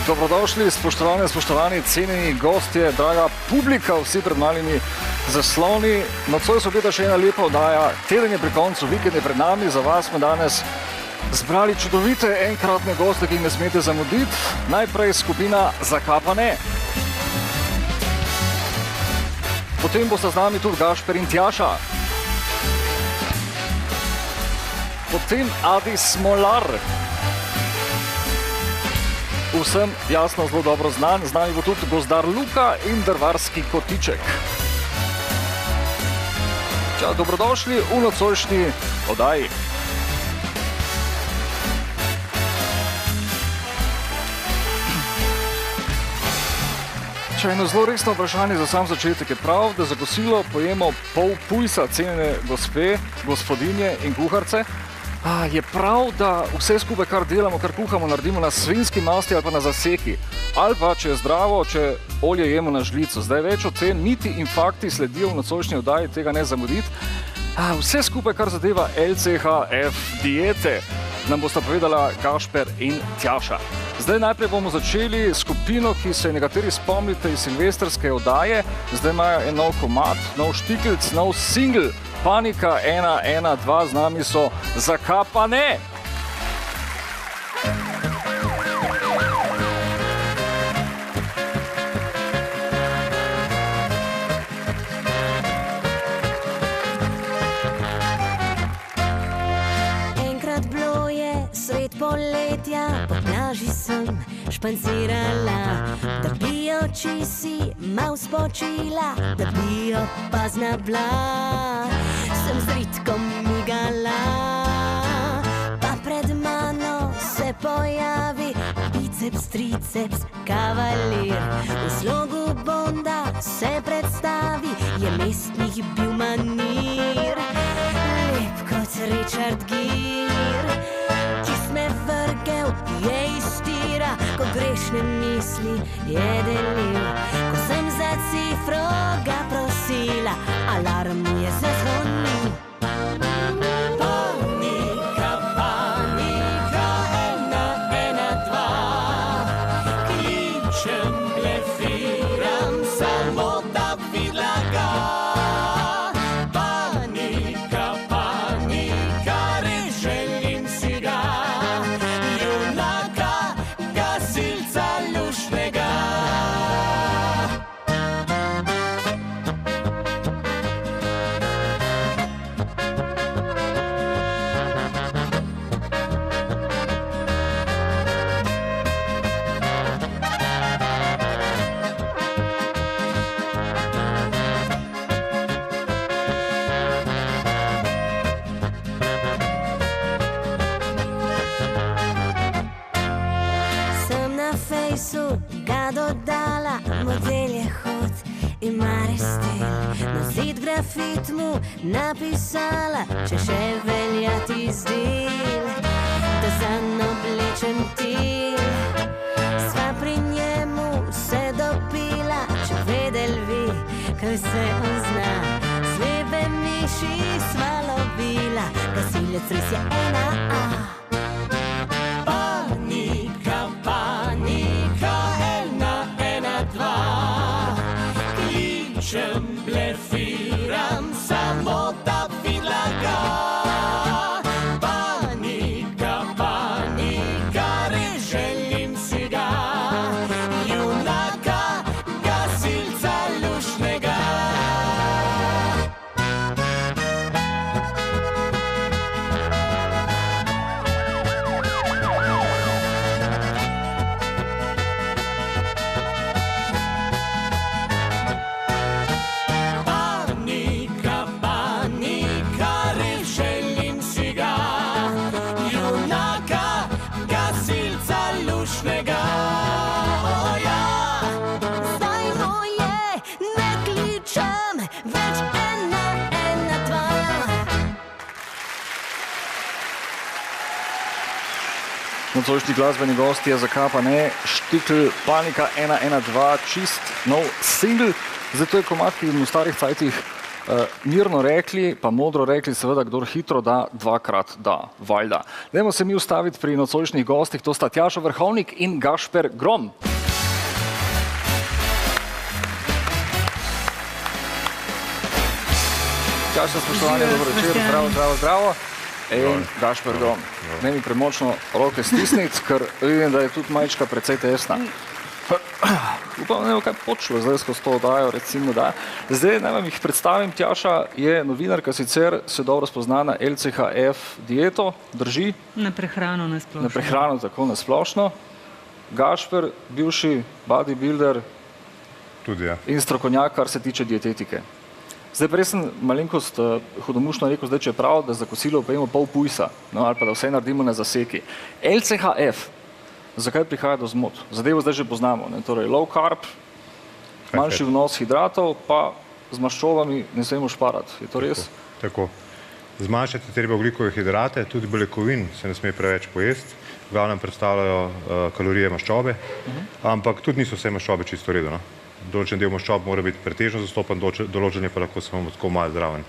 Dobrodošli, spoštovani, cenjeni gostje, draga publika, vsi pred malimi zasloni. Nocoj se obeta še ena lepa oddaja, teden je pri koncu, vikend je pred nami, za vas smo danes zbrali čudovite enkratne goste, ki jih ne smete zamuditi. Najprej skupina Zakapa ne. Potem bosta z nami tudi Gašper in Tjaša. Potem Adi Smolar. Vsem jasno zelo dobro znan, z nami bo tudi gozdar Luka in drvarski kotiček. Dobrodošli v nocojšnji oddaji. Eno zelo resno vprašanje za sam začetek je prav, da za kosilo pojemo pol pujsa cenjene gospe, gospodinje in kuharce. Je prav, da vse skupaj, kar delamo, kar kuhamo, naredimo na svinjski masti ali pa na zaseki. Ali pa, če je zdravo, če olje jemo na žlico. Zdaj več o tem, miti in fakti sledijo v nocojšnji oddaji, tega ne zamuditi. Vse skupaj, kar zadeva LCHF diete, nam bosta povedala Gašper in Tjaša. Zdaj najprej bomo začeli s skupino, ki se nekateri spomnite iz silvestrske oddaje. Zdaj imajo en nov komad, nov štikljc, nov single. Panika 112, z nami so Zakapa ne. Enkrat bilo je sred poletja, po plaži sem špancirala, da bi oči si mal spočila, da bi opazna bila. Sem z ritkom migala, pa pred mano se pojavi biceps, triceps, kavalir. V slogu Bonda se predstavi, je mestnih bil manir, lep kot Richard Gere. Čist me vrgel, je iztira, ko grešne misli je delil. Ko sem za cifro ga prosila, alarm mu je zazvonil. Panika, panika, 112, kličem, blefiram, samo da videla ga. Panika, panika, res želim si ga, junaka, gasilca lušnega. Ga dodala, model je hod, ima res stil. Na zid grafit mu napisala, če še velja ti zdil, da zanj oblečem til. Sva pri njemu se dopila, če vedel vi, kaj se on zna. Slepe miši sva lovila, gasilec res je 1A. Blefiram, samo da videla ga. Panika, panika, res želim si ga, junaka, gasilca lušnega. Nocojšnji glasbeni gost je Zakapa ne, štikl Panika 112, čist nov single. Zdaj to je komad, ki v starih cajtih Mirno rekli, pa modro rekli, seveda, kdor hitro da, dvakrat da, valjda. Dajmo se mi ustaviti pri nocojšnjih gostih, to sta Tjaša Vrhovnik in Gašper Grom. Tjaša, spoštovanje, dobro večer, zdravo. In Gašper Grom. Ne mi premočno roke stisniti, ker vidim, da je tudi majčka precej tesna. Upam, ne bo kaj počelo zdaj skozi to oddajo, recimo da. Zdaj naj vam jih predstavim. Tjaša je novinarka, sicer se dobro spozna na LCHF dieto, drži? Na prehrano nasplošno. Na prehrano tako nasplošno. Gašper, bivši bodybuilder in strokovnjak, kar se tiče dietetike. Zdaj pa res sem malenkost hudomušno rekel, zdaj če je prav, da za kosilo pojemo pol pujsa, no, ali pa da vse naredimo na zaseki. LCHF, zakaj prihaja do zmot? Zadevo zdaj že poznamo, ne? Torej low carb, manjši vnos hidratov, pa z maščobami ne smemo šparati. Je to res? Tako. Zmanjšati treba ogljikove hidrate, tudi beljakovin se ne sme preveč pojesti. V glavnem predstavljajo kalorije maščobe, ampak tudi niso vse maščobe čisto redo. Določen del maščob mora biti pretežno zastopan, določen je pa lahko samo tako malo zdraven.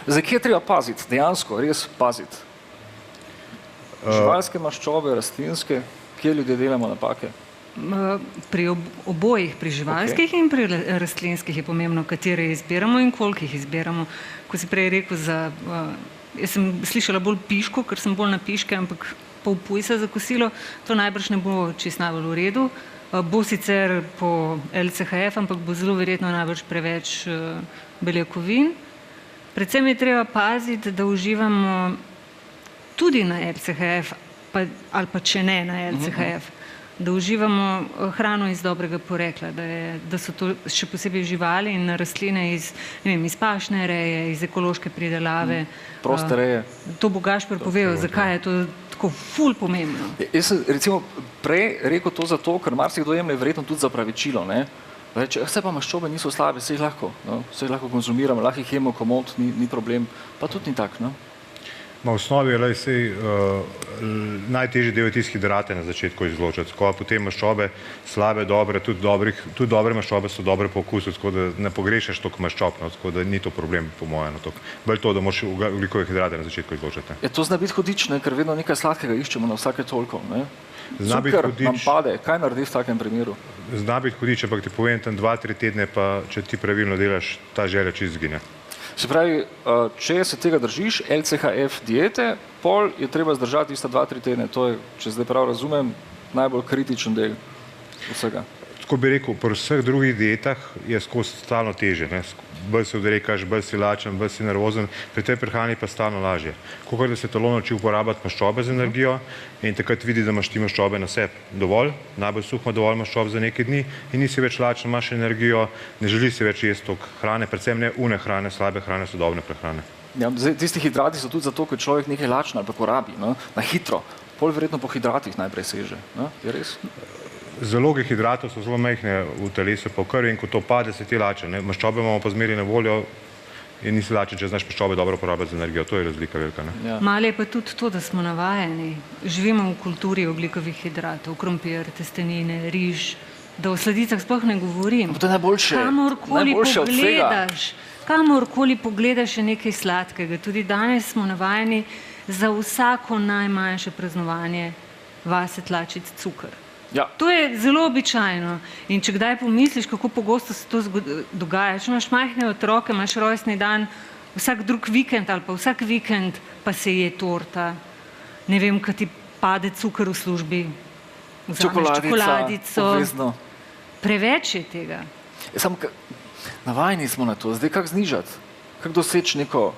Zdaj, kje treba paziti? Dejansko, res paziti? Živalske maščobe, rastlinske, kje ljudje delamo napake? Pri obojih, pri živalskih in pri rastlinskih je pomembno, katere izbiramo in koliko jih izbiramo. Ko si prej rekel, jaz sem slišala bolj piško, ker sem bolj na piške, ampak pol pujsa za kosilo, to najbrž ne bo čisto najbolj v redu. Bo sicer po LCHF, ampak bo zelo verjetno največ preveč beljakovin. Predvsem je treba paziti, da uživamo tudi na LCHF, ali pa če ne na LCHF, da uživamo hrano iz dobrega porekla, da so to še posebej živali in rastline iz pašne reje, iz ekološke pridelave. Proste reje. To bo Gašper povedal, zakaj je to tako ful pomembno. Jaz sem recimo prej rekel to zato, ker marsikdo jemlje verjetno tudi za pravičilo, ne? Reče, vse pa maščobe niso slabe, vse jih lahko konzumiramo, lahko jih jemo komot, ni problem, pa tudi ni tak, no? V osnovi je najtežji del je tisti hidrate na začetku izločiti, ko potem maščobe slabe, dobre, tudi dobre maščobe so dobre po okusu, tako da ne pogrešaš toliko maščob, tako da ni to problem po mojem. Bolj to, da moraš ogljikove hidrate na začetku izločiti. To zna biti hudič, ker vedno nekaj sladkega iščemo na vsake toliko. Cukor nam pade, kaj naredi v takem primeru? Zna biti hudič, ampak ti povem, tam 2-3 tedne pa, če ti pravilno delaš, ta želja čisto izgine. Se pravi, če se tega držiš, LCHF diete, pol je treba zdržati tista 2-3 tedne. To je, če zdaj prav razumem, najbolj kritičen del vsega. Tako bi rekel, pri vseh drugih dietah je skozi stalno teže. Bolj se odrekaš, bolj si lačen, bolj si nervozen, pri tej prehrani pa stalno lažje. Kakor da se telo nauči uporabljati maščobe z energijo in takrat vidi, da imaš ti maščobe na sebi dovolj, najbolj suh ima dovolj maščob za nekaj dni in nisi več lačen, imaš energijo, ne želi si več jesti toliko hrane, predvsem ne une hrane, slabe hrane, sodobne prehrane. Tisti hidrati so tudi zato, ker človek nekaj lačen ali pa porabi, na hitro. Pol verjetno po hidratih najprej seže, je res? Zaloge hidratov so zelo majhne v telesu, pa v krvi in ko to pade, se ti lačen. Maščobe imamo pa zmeraj na voljo in nisi lačen, če znaš maščobe dobro porabljati z energijo. To je razlika velika. Malo je pa tudi to, da smo navajeni. Živimo v kulturi ogljikovih hidratov, krompir, testenine, riž, da o sladicah sploh ne govorim. To je najboljše od vsega. Kamorkoli pogledaš je nekaj sladkega. Tudi danes smo navajeni za vsako najmanjše praznovanje vase tlačiti cukor. To je zelo običajno in če kdaj pomisliš, kako pogosto se to dogaja, če imaš majhne otroke, imaš rojstni dan, vsak drug vikend ali pa vsak vikend pa se je torta, ne vem, kaj ti pade cukor v službi, vzameš čokoladico, preveč je tega. Samo navajeni smo na to, zdaj kako znižati, kako doseči neko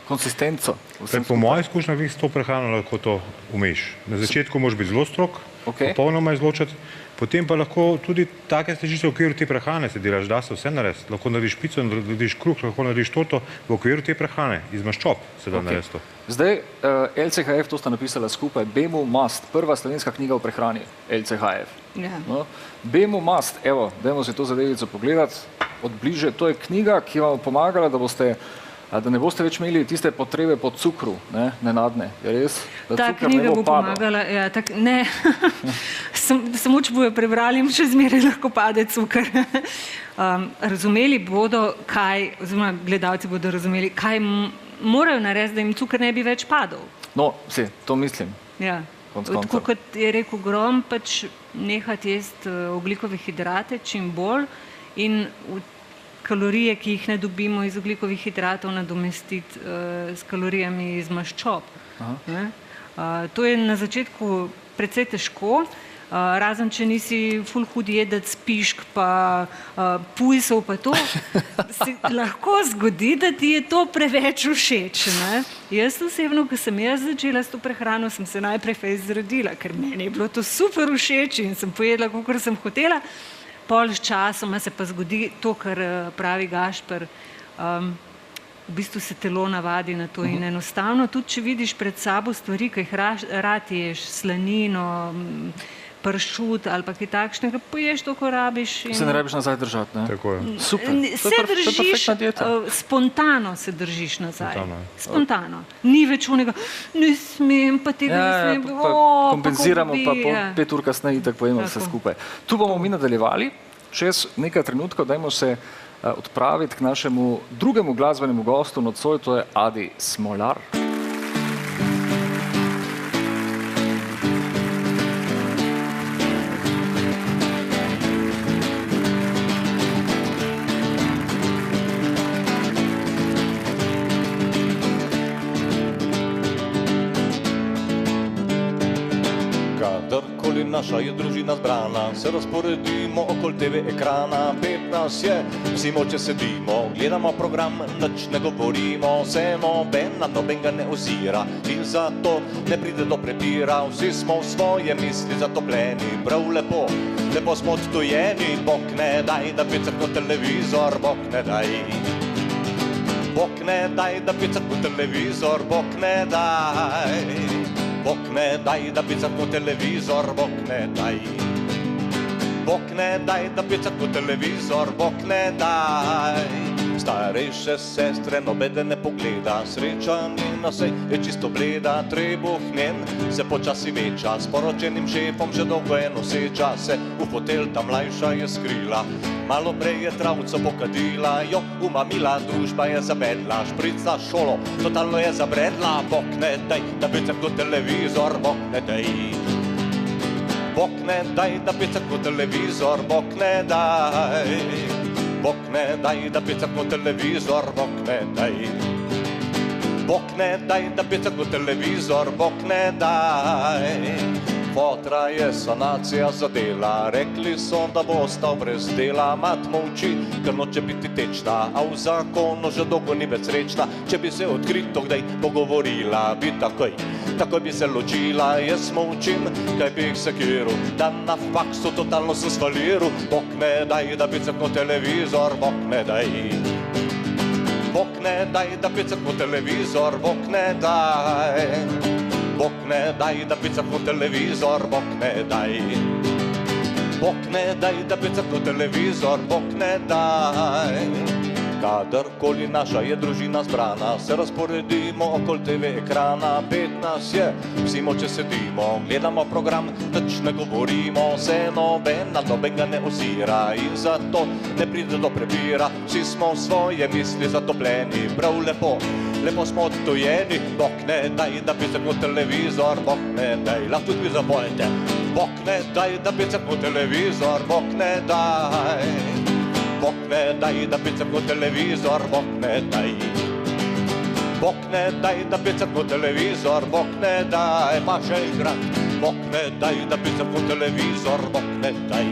konsistenco? Po mojem izkušnjah s to prehrano lahko to umeš. Na začetku moraš biti zelo strog, popolnoma izločiti, potem pa lahko tudi take stežice v okviru te prehrane se delaš, da se vse narediti. Lahko narediš pico, narediš kruh, lahko narediš torto v okviru te prehrane, iz maščob se da narediti to. Zdaj, LCHF, to sta napisala skupaj, BEMU Must, prva slovenska knjiga o prehrani, LCHF. BEMU Must, evo, dajmo si to zadevico pogledati od bliže, to je knjiga, ki vam pomagala, da boste da ne boste več imeli tiste potrebe po cukru, nenadne. Je res? Da Ta cuker knjiga ne bo padal. pomagala. Ja, ne, samo če bojo prebrali, jim še zmeraj lahko pade cuker. Razumeli bodo, oziroma gledalci bodo razumeli, kaj morajo narediti, da jim cuker ne bi več padal. No, to mislim. Ja. Tako kot je rekel Grom, pač nehati jesti ogljikove hidrate čim bolj in kalorije, ki jih ne dobimo iz ogljikovih hidratov, nadomestiti s kalorijami iz maščob. To je na začetku precej težko, razen če nisi ful hud jedec, pišk, pa pujsov, pa to, se lahko zgodi, da ti je to preveč všeč. Jaz osebno, ko sem jaz začela s to prehrano, sem se najprej fejst zredila, ker meni je bilo to super všeč in sem pojedla, kakor sem hotela. Pol s časoma se pa zgodi to, kar pravi Gašper, v bistvu se telo navadi na to in enostavno, tudi če vidiš pred sabo stvari, ki jih rad ješ, slanino, pršut ali pa kaj takšnega, poješ to, ko rabiš. Se ne rabiš nazaj držati, ne? Tako je. Super. Se držiš, spontano se držiš nazaj. Spontano. Ni več onega, ne smem, pa tega ne smem. Kompenziramo, pa 5 ur kasneje itak pojemo vse skupaj. Tu bomo mi nadaljevali, čez nekaj trenutkov, dajmo se odpraviti k našemu drugemu glasbenemu gostu nocoj, to je Adi Smolar. Naša je družina zbrana, se razporedimo okoli TV ekrana, 15 je, vsi moče sedimo, gledamo program, nič ne govorimo, se noben ga ne ozira in zato ne pride do prepira, vsi smo v svoje misli zatopljeni, prav lepo smo odtojeni, Bog ne daj, da bi crknil televizor, Bog ne daj. Bog ne daj, da bi crknil televizor, Bog ne daj. Bog ne daj, da bi crknil televizor, Bog ne daj. Bog ne daj, da bi crknil televizor, Bog ne daj. Starejše sestre nobede ne pogleda, sreča njena sej je čisto bleda, trebuh njen se počasi veča, s poročenim šefom že dolgo noseča se, v fotelj ta mlajša je skrila. Malo prej je travco pokadila, jo umamila, družba je zabedla, šprica šolo, totalno je zabredla, Bog ne daj, da bi crknil televizor, Bog ne daj. Bog ne daj, da bi crknil televizor, Bog ne daj. Bog ne daj, da bi crknil televizor, Bog ne daj. Bog ne daj, da bi crknil televizor, Bog ne daj. Fotra je sanacija zadela, rekli so, da bo ostal brez dela, mat molči, ker noče biti tečna, a v zakonu že dolgo ni več srečna, če bi se odkrito kdaj pogovorila, bi takoj bi se ločila, jaz molčim, kaj bi jih sekiral, da na faksu totalno sem sfaliral, Bog ne daj, da bi crknil televizor, Bog ne daj. Bog ne daj, da bi crknil televizor, Bog ne daj. Bog ne daj, da bi crknil televizor, Bog ne daj. Bog ne daj, da bi crknil televizor, Bog ne daj. Kadarkoli naša je družina zbrana, se razporedimo okoli TV ekrana, 15 je, vsi moče sedimo, gledamo program, nič ne govorimo, se noben ga ne ozira in zato ne pride do prepira, vsi smo v svoje misli zatopljeni, prav lepo smo odtojeni, Bog ne daj, da bi crknil televizor, Bog ne daj, lahko tudi vi zapojete, Bog ne daj, da bi crknil televizor, Bog ne daj. Bog ne daj, da bi crknil televizor, Bog ne daj. Bog ne daj, da bi crknil televizor, Bog ne daj, pa še enkrat. Bog ne daj, da bi crknil televizor, Bog ne daj.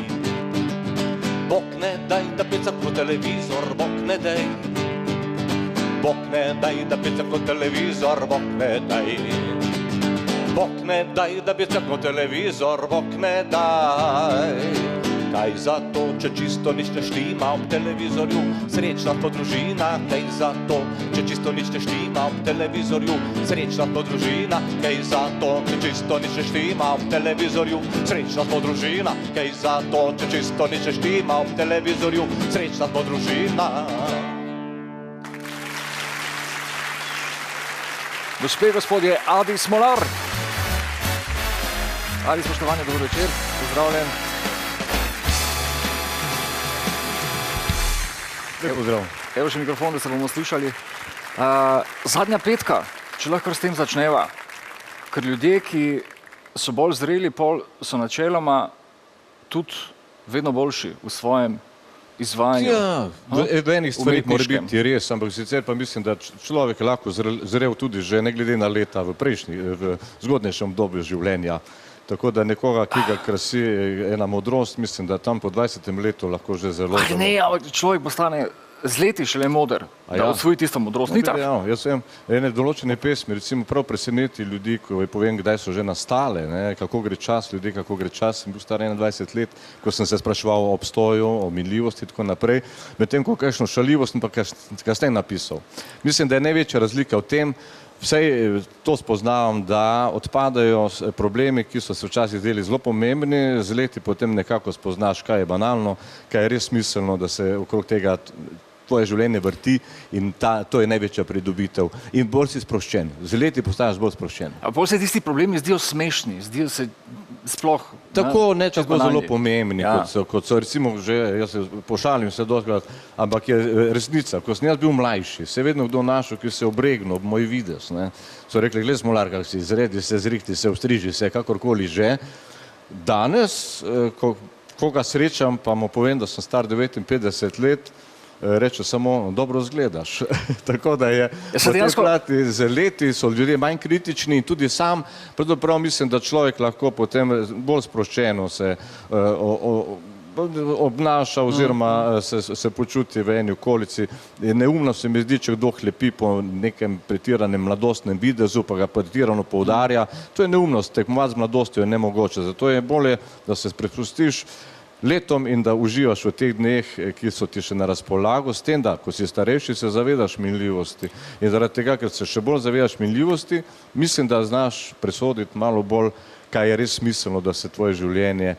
Bog ne daj, da bi crknil televizor, Bog ne daj. Bog ne daj, da bi crknil televizor, Bog ne daj. Bog ne daj, da bi crknil televizor, Bog ne daj. Kaj zato, če čisto nič ne štima ob televizorju, srečna po družina, kaj zato, če čisto nič ne štima ob televizorju, srečna po družina, kaj zato, če čisto nič ne štima ob televizorju, srečna po družina, kaj zato, če čisto nič ne štima ob televizorju, srečna po družina. Gospe, gospodje, Adi Smolar. Adi, spoštovani, dober večer, pozdravljen. Pozdrav. Evo še mikrofon, da se bomo slišali. Zadnja petka, če lahko s tem začneva, ker ljudje, ki so bolj zreli, so načeloma tudi vedno boljši v svojem izvajanju. Ja, v enih stvarih mora biti res, ampak sicer pa mislim, da človek je lahko zrel tudi že ne glede na leta v zgodnejšem obdobju življenja. Tako da nekoga, ki ga krasi ena modrost, mislim, da tam po 20. letu lahko že zelo... Ne, človek postane z leti šele moder, da odsvoji tisto modrost. Ni tako? Jaz vem, ene določene pesmi, recimo prav preseneti ljudi, ko povem, kdaj so že nastale, kako gre čas, ljudje, kako gre čas. Sem bil star 21 let, ko sem se spraševal o obstoju, o minljivosti in tako naprej. Medtem, ko kakšno šaljivost sem pa kasneje napisal. Mislim, da je največja razlika v tem, vsej to spoznavam, da odpadajo problemi, ki so se včasih zdeli zelo pomembni, z leti potem nekako spoznaš, kaj je banalno, kaj je res smiselno, da se okrog tega tvoje življenje vrti in to je največja pridobitev. In bolj si sproščen. Z leti postajaš bolj sproščen. A bolj se tisti problemi zdijo smešni, zdijo se sploh... Tako ne tako zelo pomembni, kot so recimo že, jaz se pošalim se doskrat, ampak je resnica. Ko sem jaz bil mlajši, se je vedno kdo našel, ki se je obregnil ob moj videz. So rekli, gled Smolar, kak si, zredi se, zrihti se, vstriži se, kakorkoli že. Danes, ko ga srečam, pa mu povem, da sem star 59 let, reče samo, dobro zgledaš. Tako da je z leti so ljudje manj kritični in tudi sam, pravzaprav mislim, da človek lahko potem bolj sproščeno se obnaša oziroma se počuti v eni okolici. Neumno se mi zdi, če kdo hlepi po nekem pretiranem mladostnem videzu, pa ga pretirano poudarja. To je neumnost, tekmovati z mladostjo je nemogoče. Zato je bolje, da se prepustiš letom in da uživaš v teh dneh, ki so ti še na razpolago, s tem, da ko si starejši, se zavedaš minljivosti. In zaradi tega, ker se še bolj zavedaš minljivosti, mislim, da znaš presoditi malo bolj, kaj je res smiselno, da se tvoje življenje,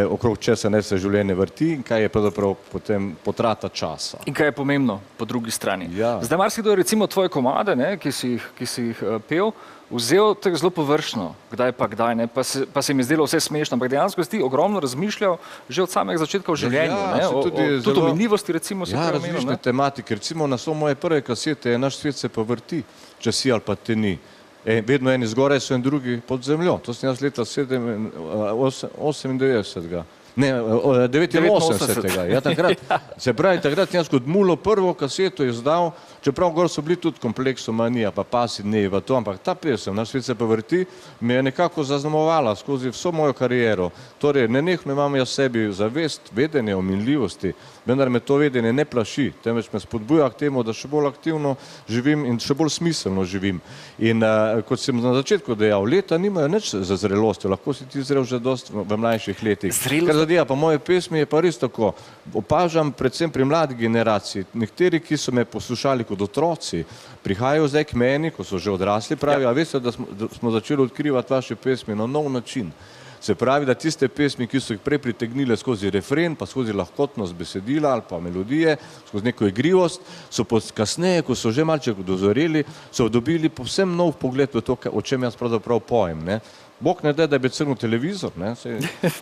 okrog česa ne se življenje vrti in kaj je pravzaprav potem potrata časa. In kaj je pomembno po drugi strani. Ja. Zdaj marsikdo je recimo tvoje komade, ki si jih pel, vzel tako zelo površno, kdaj pa kdaj, pa se mi zdelo vse smešno, ampak dejansko si ti ogromno razmišljal že od samega začetka v življenju. Tudi o minljivosti recimo si preomenil. Ja, različne tematike. Recimo naslov moje prve kasete je Naš svet se pa vrti, če si ali pa te ni. Vedno eni zgoraj so in drugi pod zemljo. To sem jaz leta 98. Ne, 89. Ja, takrat. Se pravi, takrat jaz kot mulo prvo kaseto izdal, čeprav gor so bili tudi Kompleksomanija, pa Pasi dnevi, ampak ta pesem, Naš svet se pa vrti, me je nekako zaznamovala skozi vso mojo kariero. Torej, nenehno imam jaz sebi zavest, vedenje o minljivosti, vendar me to vedenje ne plaši, temveč me spodbuja k temu, da še bolj aktivno živim in še bolj smiselno živim. In kot sem na začetku dejal, leta nimajo nič za zrelostjo, lahko si ti zrel že dosti v mlajših letih. Zadeva pa moje pesmi je pa res tako. Opažam predvsem pri mladi generaciji. Nekateri, ki so me poslušali kot otroci, prihajajo zdaj k meni, ko so že odrasli, pravijo, a veste, da smo začeli odkrivati vaše pesmi na nov način. Se pravi, da tiste pesmi, ki so jih prej pritegnile skozi refren, pa skozi lahkotnost besedila ali pa melodije, skozi neko igrivost, so kasneje, ko so že malček dozoreli, so dobili povsem nov pogled v to, o čem jaz pravzaprav pojem. Bog ne da bi crnil televizor.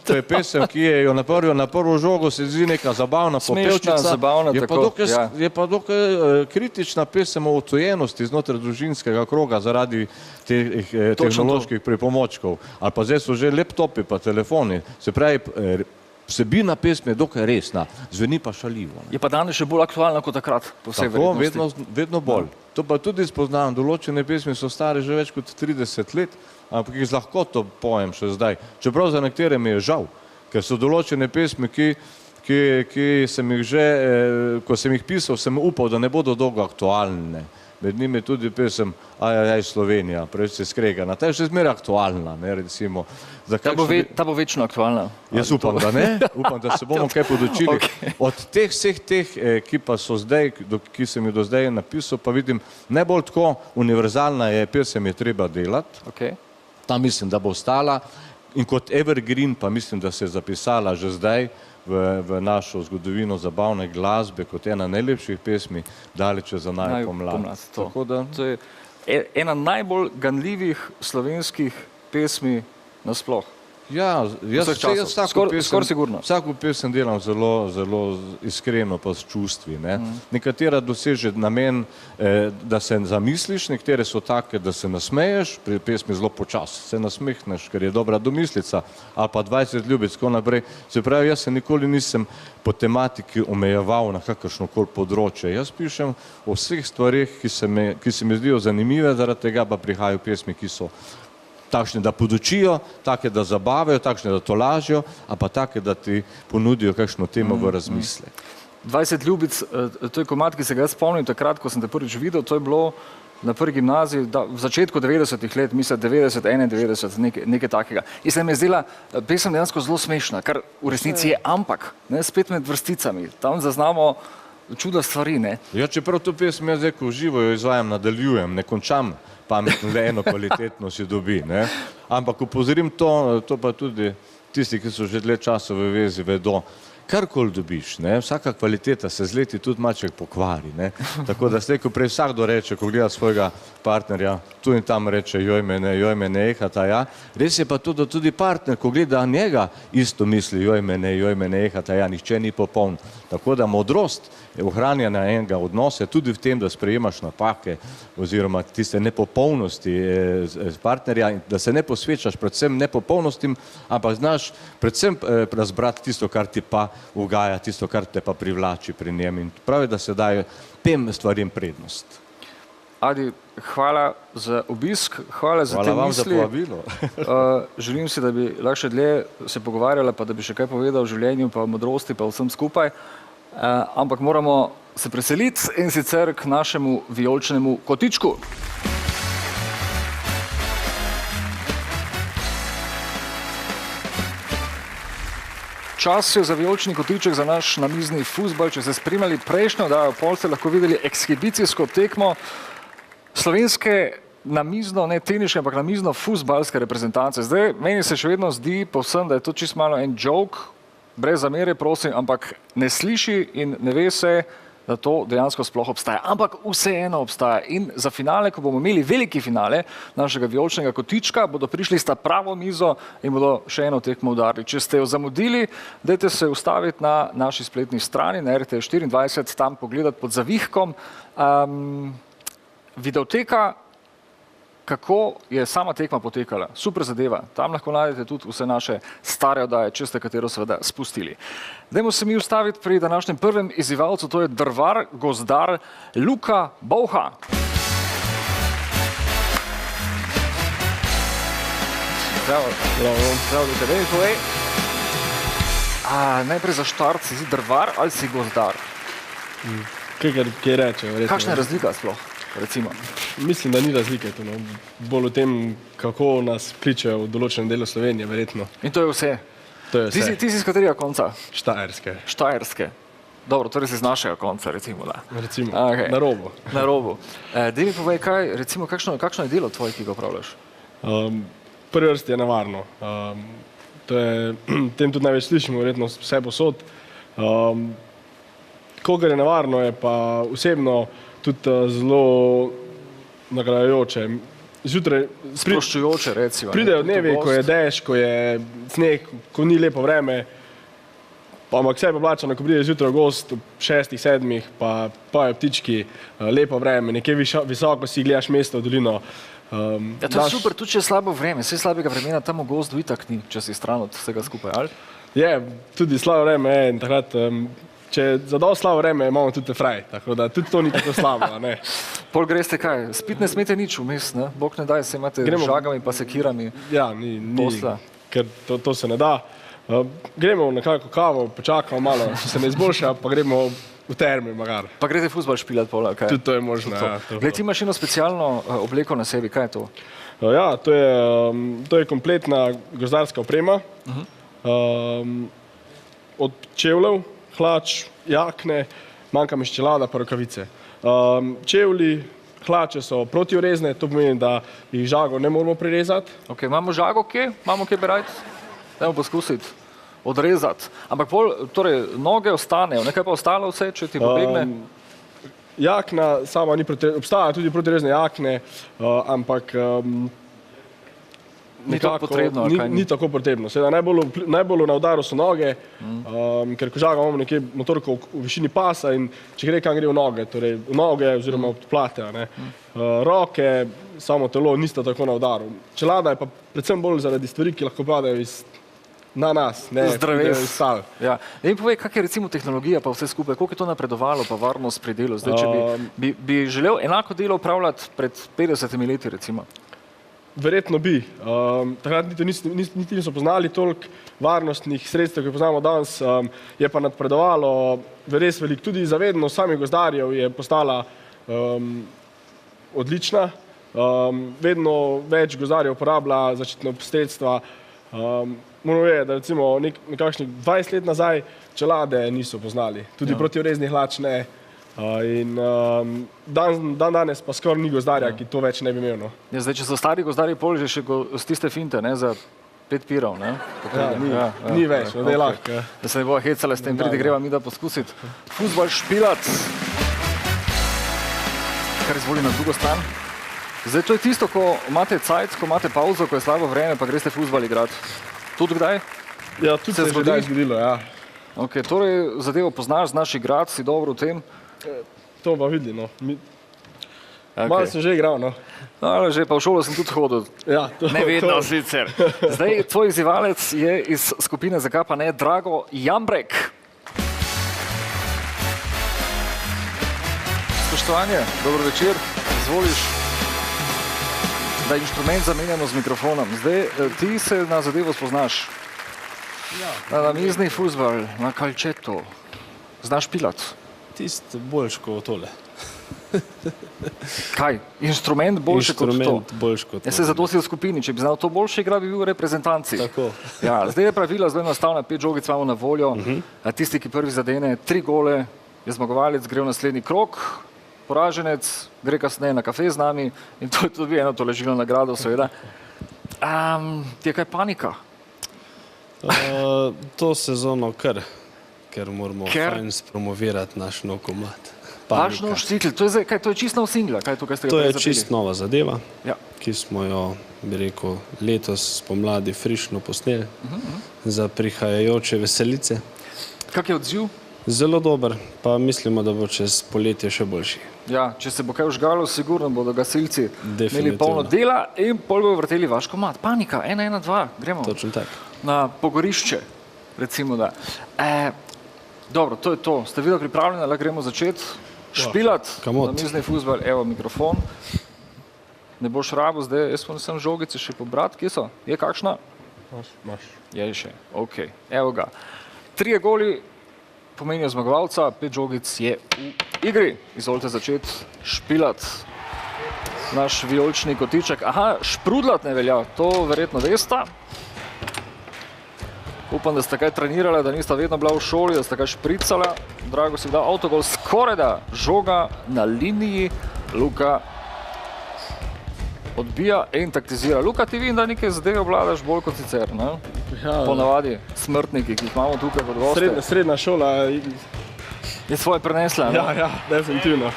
To je pesem, ki je jo na prvo žogo se zdi neka zabavna popevčica. Je pa dokaj kritična pesem o odtujenosti znotraj družinskega kroga zaradi teh tehnoloških pripomočkov. Ali pa zdaj so že laptopi pa telefoni. Se pravi, vsebina pesme je dokaj resna, zveni pa šaljivo. Je pa danes še bolj aktualna kot takrat, po vsej verjetnosti. Tako, vedno bolj. To pa tudi spoznavam, določene pesmi so stare že več kot 30 let, ampak jih z lahkoto pojem še zdaj. Čeprav za nekatere mi je žal, ker so določene pesmi, ki sem jih že, ko sem jih pisal, sem upal, da ne bodo dolgo aktualne. Med njimi tudi pesem Ajajaj Slovenija, preveč se skregana. Ta je še zmeraj aktualna, recimo. Ta bo večno aktualna. Jaz upam, da ne. Upam, da se bomo kaj podučili. Od vseh teh, ki pa so zdaj, ki sem jih do zdaj napisal, pa vidim, najbolj tako univerzalna je pesem Je treba delati. Ta mislim, da bo ostala. In kot evergreen pa mislim, da se je zapisala že zdaj v našo zgodovino zabavne glasbe kot ena najlepših pesmi Daleč za naj pomlad. ena najbolj ganljivih slovenskih pesmi nasploh. Ja, jaz skoraj sigurno. Vsako pesem delam zelo, zelo iskreno pa s čustvi. Ne. Nekatera doseže namen, da se zamisliš, nekatere so take, da se nasmeješ, pri pesmi zelo počas se nasmehneš, ker je dobra domislica, ali pa 20 ljubic, tako naprej. Se pravi, jaz se nikoli nisem po tematiki omejeval na kakršnokoli področje. Jaz pišem o vseh stvareh, ki se mi zdijo zanimive, zaradi tega pa prihajajo pesmi, ki so takšne, da podučijo, take, da zabavajo, takšne, da tolažijo, a pa take, da ti ponudijo kakšno temo v razmislek. 20 ljubic, to je komad, ki se ga jaz spomnim takrat, ko sem te prvič videl, to je bilo na prvi gimnaziji v začetku 90-ih let, mislim 90, 91, nekaj takega. In se mi je zdela pesem dejansko zelo smešna, kar v resnici je, ampak spet med vrsticami, tam zaznamo čuda stvari, ne? Ja, čeprav to pesem jaz zdaj, ko v živo jo izvajam, nadaljujem, ne končam pametno, le eno kvalitetno si dobi, ne. Ampak upozorim to pa tudi tisti, ki so že dlje časa v vezi, vedo, karkoli dobiš, ne, vsaka kvaliteta se z leti tudi malček pokvari, ne. Tako da slej, ko prej vsakdo reče, ko gleda svojega partnerja, tu in tam reče, joj me ne, ehata, ja. Res je pa to, da tudi partner, ko gleda njega, isto misli, joj me ne, ehata, ja, nihče ni popoln. Tako da modrost ohranjanja enega odnosa tudi v tem, da sprejemaš napake oziroma tiste nepopolnosti partnerja, da se ne posvečaš predvsem nepopolnostim, ampak znaš predvsem razbrati tisto, kar ti pa ugaja, tisto, kar te pa privlači pri njem. In pravi, da se daje tem stvarem prednost. Adi, hvala za obisk, hvala za te misli. Hvala vam za povabilo. Želim si, da bi lahko še dlje se pogovarjala, pa da bi še kaj povedal o življenju, pa o modrosti, pa vsem skupaj. Ampak moramo se preseliti in sicer k našemu vijoličnemu kotičku. Čas je za vijolični kotiček, za naš namizni fuzbal. Če ste spremljali prejšnjo oddajo, pol ste lahko videli ekshibicijsko tekmo slovenske namizno, ne teniške, ampak namizno fuzbalske reprezentance. Zdaj, meni se še vedno zdi povsem, da je to čisto malo en joke, brez zamere, prosim, ampak ne sliši in ne ve se, da to dejansko sploh obstaja. Ampak vseeno obstaja. In za finale, ko bomo imeli veliki finale našega vijoličnega kotička, bodo prišli s ta pravo mizo in bodo še eno tekmo udarili. Če ste jo zamudili, dajte se ustaviti na naši spletni strani, na RTL24, tam pogledati pod zavihkom. Videoteka, kako je sama tekma potekala. Super zadeva. Tam lahko najdete tudi vse naše stare oddaje, če ste katero seveda spustili. Dajmo se mi ustaviti pri današnjem prvem izzivalcu, to je drvar, gozdar Luka Bolha. Zdravo. Zdravo, Luka. Daj mi povej. Najprej za štart, si drvar ali si gozdar? Kaj rečejo? Kakšna je razlika sploh? Recimo. Mislim, da ni razlike. Bolj v tem, kako nas kličejo v določenem delu Slovenije, verjetno. In to je vse? To je vse. Ti si iz katerega konca? Štajerske. Štajerske. Dobro, torej si z našega konca, recimo, da. Recimo, na robu. Na robu. Daj mi povej, recimo, kakšno je delo tvoje, ki ga upravljaš? Prvi vrsti je nevarno. Tem tudi največ slišimo, verjetno vse posod. Kogar je nevarno, je pa osebno tudi zelo nagrajajoče. Sproščujoče, recimo. Pridejo dnevi, ko je dež, ko je sneg, ko ni lepo vreme, ampak vse je oblačeno, ko pride zjutraj gost, ob 6, 7, pa pojejo ptički, lepo vreme, nekje visoko si gledaš mesto v dolino. Ja, to je super, tudi če je slabo vreme, vse slabega vremena tam v gozdu itak ni, če si stran od vsega skupaj, ali? Je, tudi slabo vreme je in takrat če za dosti slabo vreme, imamo tudi fraj, tako da tudi to ni tako slabo, ne. Pol greste kaj, spit ne smete nič vmes, ne? Bog ne daj, se imate žagami pa sekirami. Ja, ni, ker to se ne da. Gremo nekako kavo, počakamo malo, če se ne izboljša, pa gremo v termi, magar. Pa greste fuzbal špiljati pola, kaj? Tudi to je možno, ja. Glej, ti imaš eno specialno obleko na sebi, kaj je to? Ja, to je kompletna gozdarska oprema. Od čevljev, hlač, jakne, manjka mi čelada pa rokavice. Čevlji, hlače so protiurezne, to pomeni, da jih žago ne moramo prirezati. Ok, imamo žago kje? Imamo kje berajti? Dajmo poskusiti odrezati. Ampak pol, torej, noge ostanejo, nekaj pa ostalo vse, če ti pobegne? Jakna sama ni obstaja tudi protirezne jakne, ampak nekako ni tako potrebno. Seveda najbolj na udaru so noge, ker ko žagamo imamo nekje motorko v višini pasa in če gre kam gre v noge, torej v noge oziroma v plate. Roke, samo telo nista tako na udaru. Čelada je pa predvsem bolj zaradi stvari, ki lahko padajo na nas, ne iz stav. Ja. In povej, kak je recimo tehnologija pa vse skupaj, koliko je to napredovalo pa varnost pri delu? Zdaj, če bi želel enako delo upravljati pred 50 leti recimo? Verjetno bi. Takrat niti niso poznali toliko varnostnih sredstev, ki poznamo danes, je pa napredovalo res veliko. Tudi zavednost samih gozdarjev je postala odlična. Vedno več gozdarjev uporablja zaščitna sredstva. Moramo vedeti, da recimo nekakšnih 20 let nazaj čelade niso poznali. Tudi protivreznih hlač ne. In danes pa skoraj ni gozdarja, ki to več ne bi imel. Zdaj, če so stari gozdarji pol že še z tiste finte, za 5 pirov, ne? Ni več, da je lahko. Da se ne bo hecala s tem, pridi greva mi da poskusiti. Fuzbal špilat. Kar izvoli na drugo stran. Zdaj, to je tisto, ko imate cajt, ko imate pauzo, ko je slabo vreme, pa greste fuzbal igrati. Tudi kdaj? Ja, tudi se je kdaj zgodilo, ja. Ok, torej zadevo poznaš, znaš igrati, si dobro v tem? To pa vidi, no. Malo sem že igral, no. Že pa v šolo sem tudi hodil. Ja, ne vedno sicer. Zdaj, tvoj izzivalec je iz skupine Zakaj pa ne, Drago Jambrek. Spoštovanje, dobro večer, izvoliš, da inštrument zamenjamo z mikrofonom. Zdaj, ti se na zadevo spoznaš. Na namizni fuzbal, na kalčetu. Znaš pilat? Tisto boljš kot tole. Kaj? Inštrument boljši kot to? Inštrument boljši kot to. Se zato si v skupini, če bi znal to boljše igra, bi bil v reprezentanci. Tako. Ja, zdaj je pravila zelo enostavna, 5 žogic imamo na voljo, tisti, ki prvi zadene 3 gole, je zmagovalec, gre v naslednji krog, poraženec, gre kasneje na kafe z nami in to je tudi eno tolažilno nagrado, seveda. Ti je kaj panika? To sezono ker moramo fajn spromovirati naš nov komad. Vaš nov cikl, to je čist nov singla? To je čist nova zadeva, ki smo jo, bi rekel, letos spomladi frišno posneli za prihajajoče veselice. Kak je odziv? Zelo dober, pa mislimo, da bo čez poletje še boljši. Ja, če se bo kaj vžgalo, sigurno bodo gasilci imeli polno dela in pol bojo vrteli vaš komad. Panika, 1, 1, 2, gremo. Točno tak. Na pogorišče, recimo da. Dobro, to je to. Ste videli pripravljeni, da gremo začeti špilat na mizni fuzbal. Evo mikrofon. Ne boš rabo zdaj, jaz pa nisem žogice še pobrat. Kje so? Je kakšna? Maš. Je še, ok. Evo ga. 3 goli pomenijo zmagovalca, 5 žogic je v igri. Izvolite začeti špilat. Naš vijolični kotiček. Aha, šprudlat ne velja, to verjetno veste. Upam, da ste kaj trenirali, da niste vedno bila v šoli, da ste kaj špricala. Drago si dal avtogol, skoraj da žoga na liniji. Luka odbija in taktizira. Luka, ti vidim, da nekaj zadeve obvladaš bolj kot sicer, ne? Ponavadi smrtniki, ki jih imamo tukaj pod goste. Srednja šola je svoje prenesla, ne? Ja, definitivno.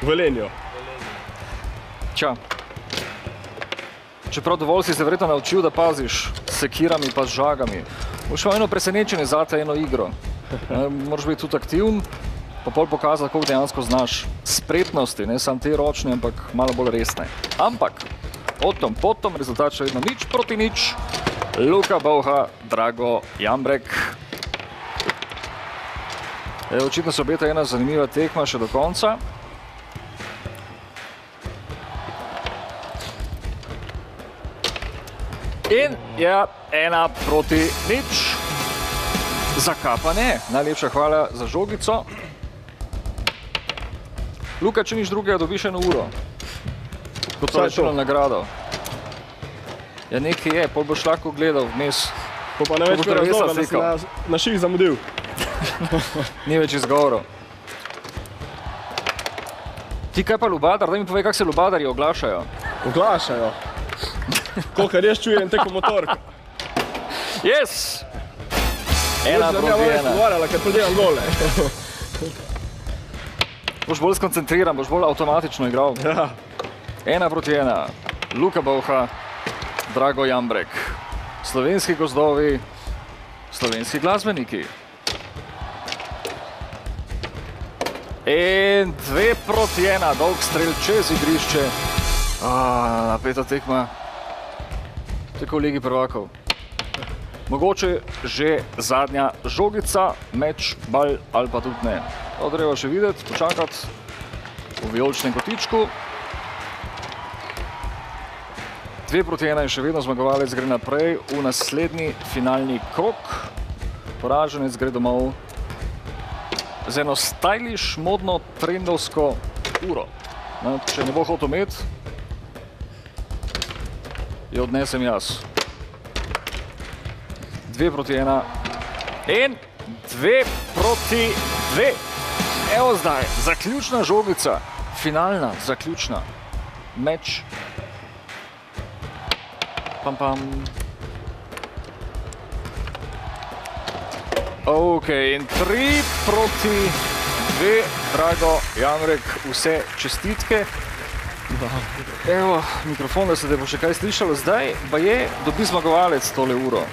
V Velenju. Ča. Čeprav dovolj si se verjetno naučil, da paziš s sekirami pa z žagami. Boš imel eno presenečenje zate, eno igro. Moraš biti tudi aktivn, pa pol pokazati, koliko dejansko znaš. Spretnosti, ne samo te ročne, ampak malo bolj resne. Ampak, potom, rezultat še vedno 0-0. Luka Bauha, Drago Jambrek. Očitno se obeta ena zanimiva tekma še do konca. In je 1-0. Zakaj pa ne? Najlepša hvala za žogico. Luka, če nič drugega, dobiš 1 uro. Kot to rečeno nagrado. Ja, nekaj je, pol boš lahko gledal vmes. Pa ne več razloga, da si na ših zamudil. Ni več izgovorov. Ti kaj pa lubadar? Daj mi povej, kak se lubadarji oglašajo. Oglašajo? Kolikor res čujem teko motorko. Yes! 1-1. Ker podelam gole. Boš bolj skoncentriran, boš bolj avtomatično igral. Ja. 1-1. Luka Bauha, Drago Jambrek. Slovenski gozdovi, slovenski glasbeniki. In 2-1, dolg strel čez igrišče. Napeta tekma. Tako v Ligi prvakov. Mogoče že zadnja žogica, meč, bal ali pa tudi ne. To treba še videti, počakati v vijoličnem kotičku. 2-1 je še vedno zmagovalec, gre naprej v naslednji finalni krog. Poraženec gre domov z eno stylish, modno, trendovsko uro. Če ne bo hotel imeti, jo odnesem jaz. 2-1 in 2-2. Evo zdaj, zaključna žogica, finalna, zaključna. Meč. Pam. Ok, in 3-2, Drago Jambrek, vse čestitke. Evo, mikrofon, da se te bo še kaj slišalo. Zdaj pa je, dobi zmagovalec tole uro.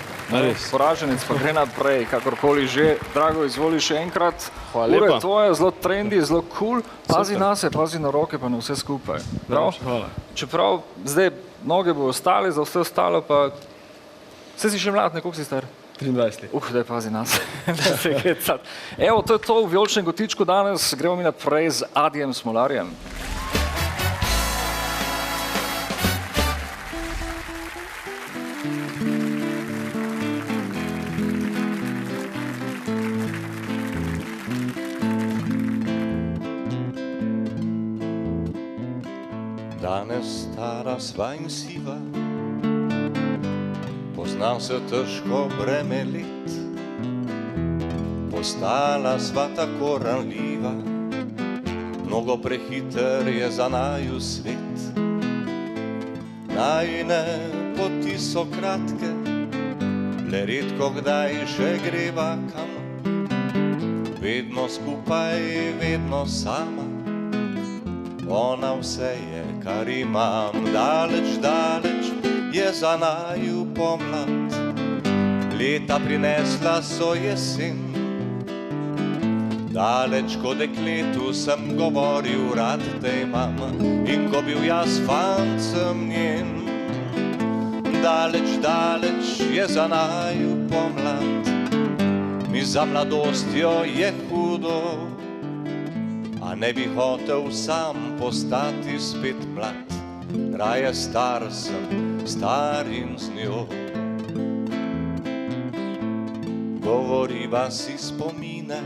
Poraženec pa gre naprej, kakorkoli že. Drago, izvoli še enkrat. Hvala lepa. Ura je tvoja, zelo trendy, zelo cool. Pazi na se, pazi na roke, pa na vse skupaj. Hvala. Čeprav zdaj noge bo ostale, za vse ostalo pa... Vse si še mlad, koliko si star? 23. Daj pazi na se. Evo, to je to v vijoličnem kotičku danes. Gremo mi naprej z Adijem Smolarjem. Danes stara sva in siva, poznam se težko breme let. Postala sva tako ranljiva, mnogo prehiter je za naju svet. Najine poti so kratke, le redko kdaj še greva kam. Vedno skupaj, vedno sama, ona vse je, kar imam. Daleč, daleč je za naju pomlad, leta prinesla so jesen. Daleč ko dekletu sem govoril, rad te imam, in ko bil jaz fant sem njen. Daleč, daleč je za naju pomlad, mi za mladostjo je hudo, a ne bi hotel sam postati spet mlad. Raje star sem, star in z njo. Govoriva si spomine,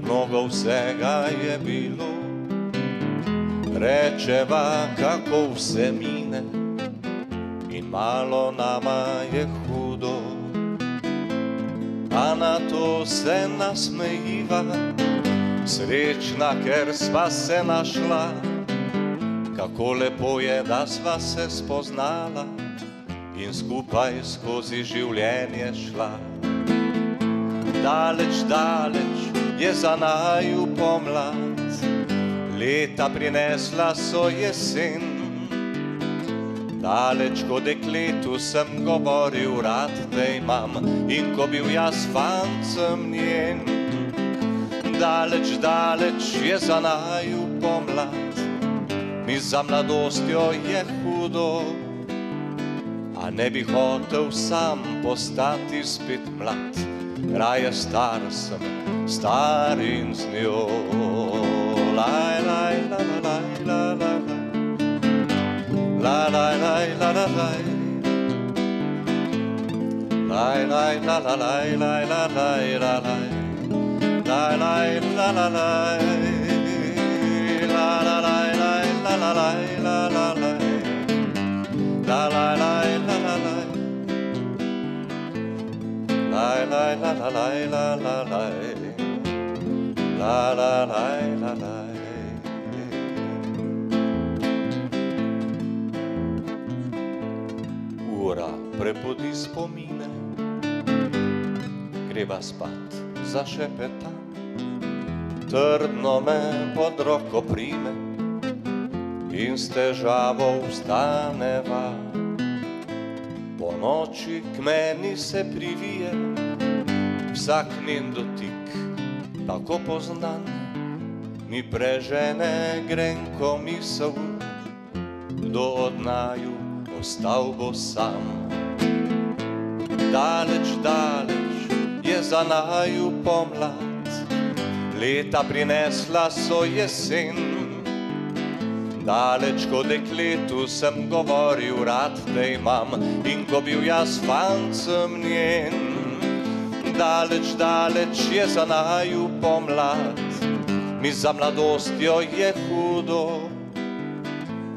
mnogo vsega je bilo. Rečeva, kako vse mine, in malo nama je hudo. A na to se nasmejiva, srečna, ker sva se našla. Kako lepo je, da sva se spoznala in skupaj skozi življenje šla. Daleč, daleč je za naju pomlad, leta prinesla so jesen. Daleč ko dekletu sem govoril, rad te imam, in ko bil jaz fant sem njen. Daleč, daleč je za naju pomlad, mi za mladostjo je hudo, a ne bi hotel sam postati spet mlad. Raje star sem, star in z njo. Laj, laj, la, la, laj, la, la, la. Laj, laj, laj, la, la, laj. Laj, laj, la, la, laj, laj, la, laj, la, laj. Laj, laj, la, la, laj. La, la, laj, laj, la, la, laj, la, la, laj. La, laj, laj, la, la, laj. Laj, laj, la, la, laj, la, la, laj. La, la, laj, la, laj. Ura prepodi spomine, greva spat za šepetan. trdno me pod roko prime in s težavo vstaneva. Po noči k meni se privije vsak njen dotik, tako poznan, mi prežene grenko misel, kdo od naju ostal bo sam. Daleč, daleč je za naju pomlad, leta prinesla so jesen. Daleč ko dekletu sem govoril rad te imam in ko bil jaz fancem njen. Daleč, daleč je za naju pomlad, mi za mladostjo je hudo,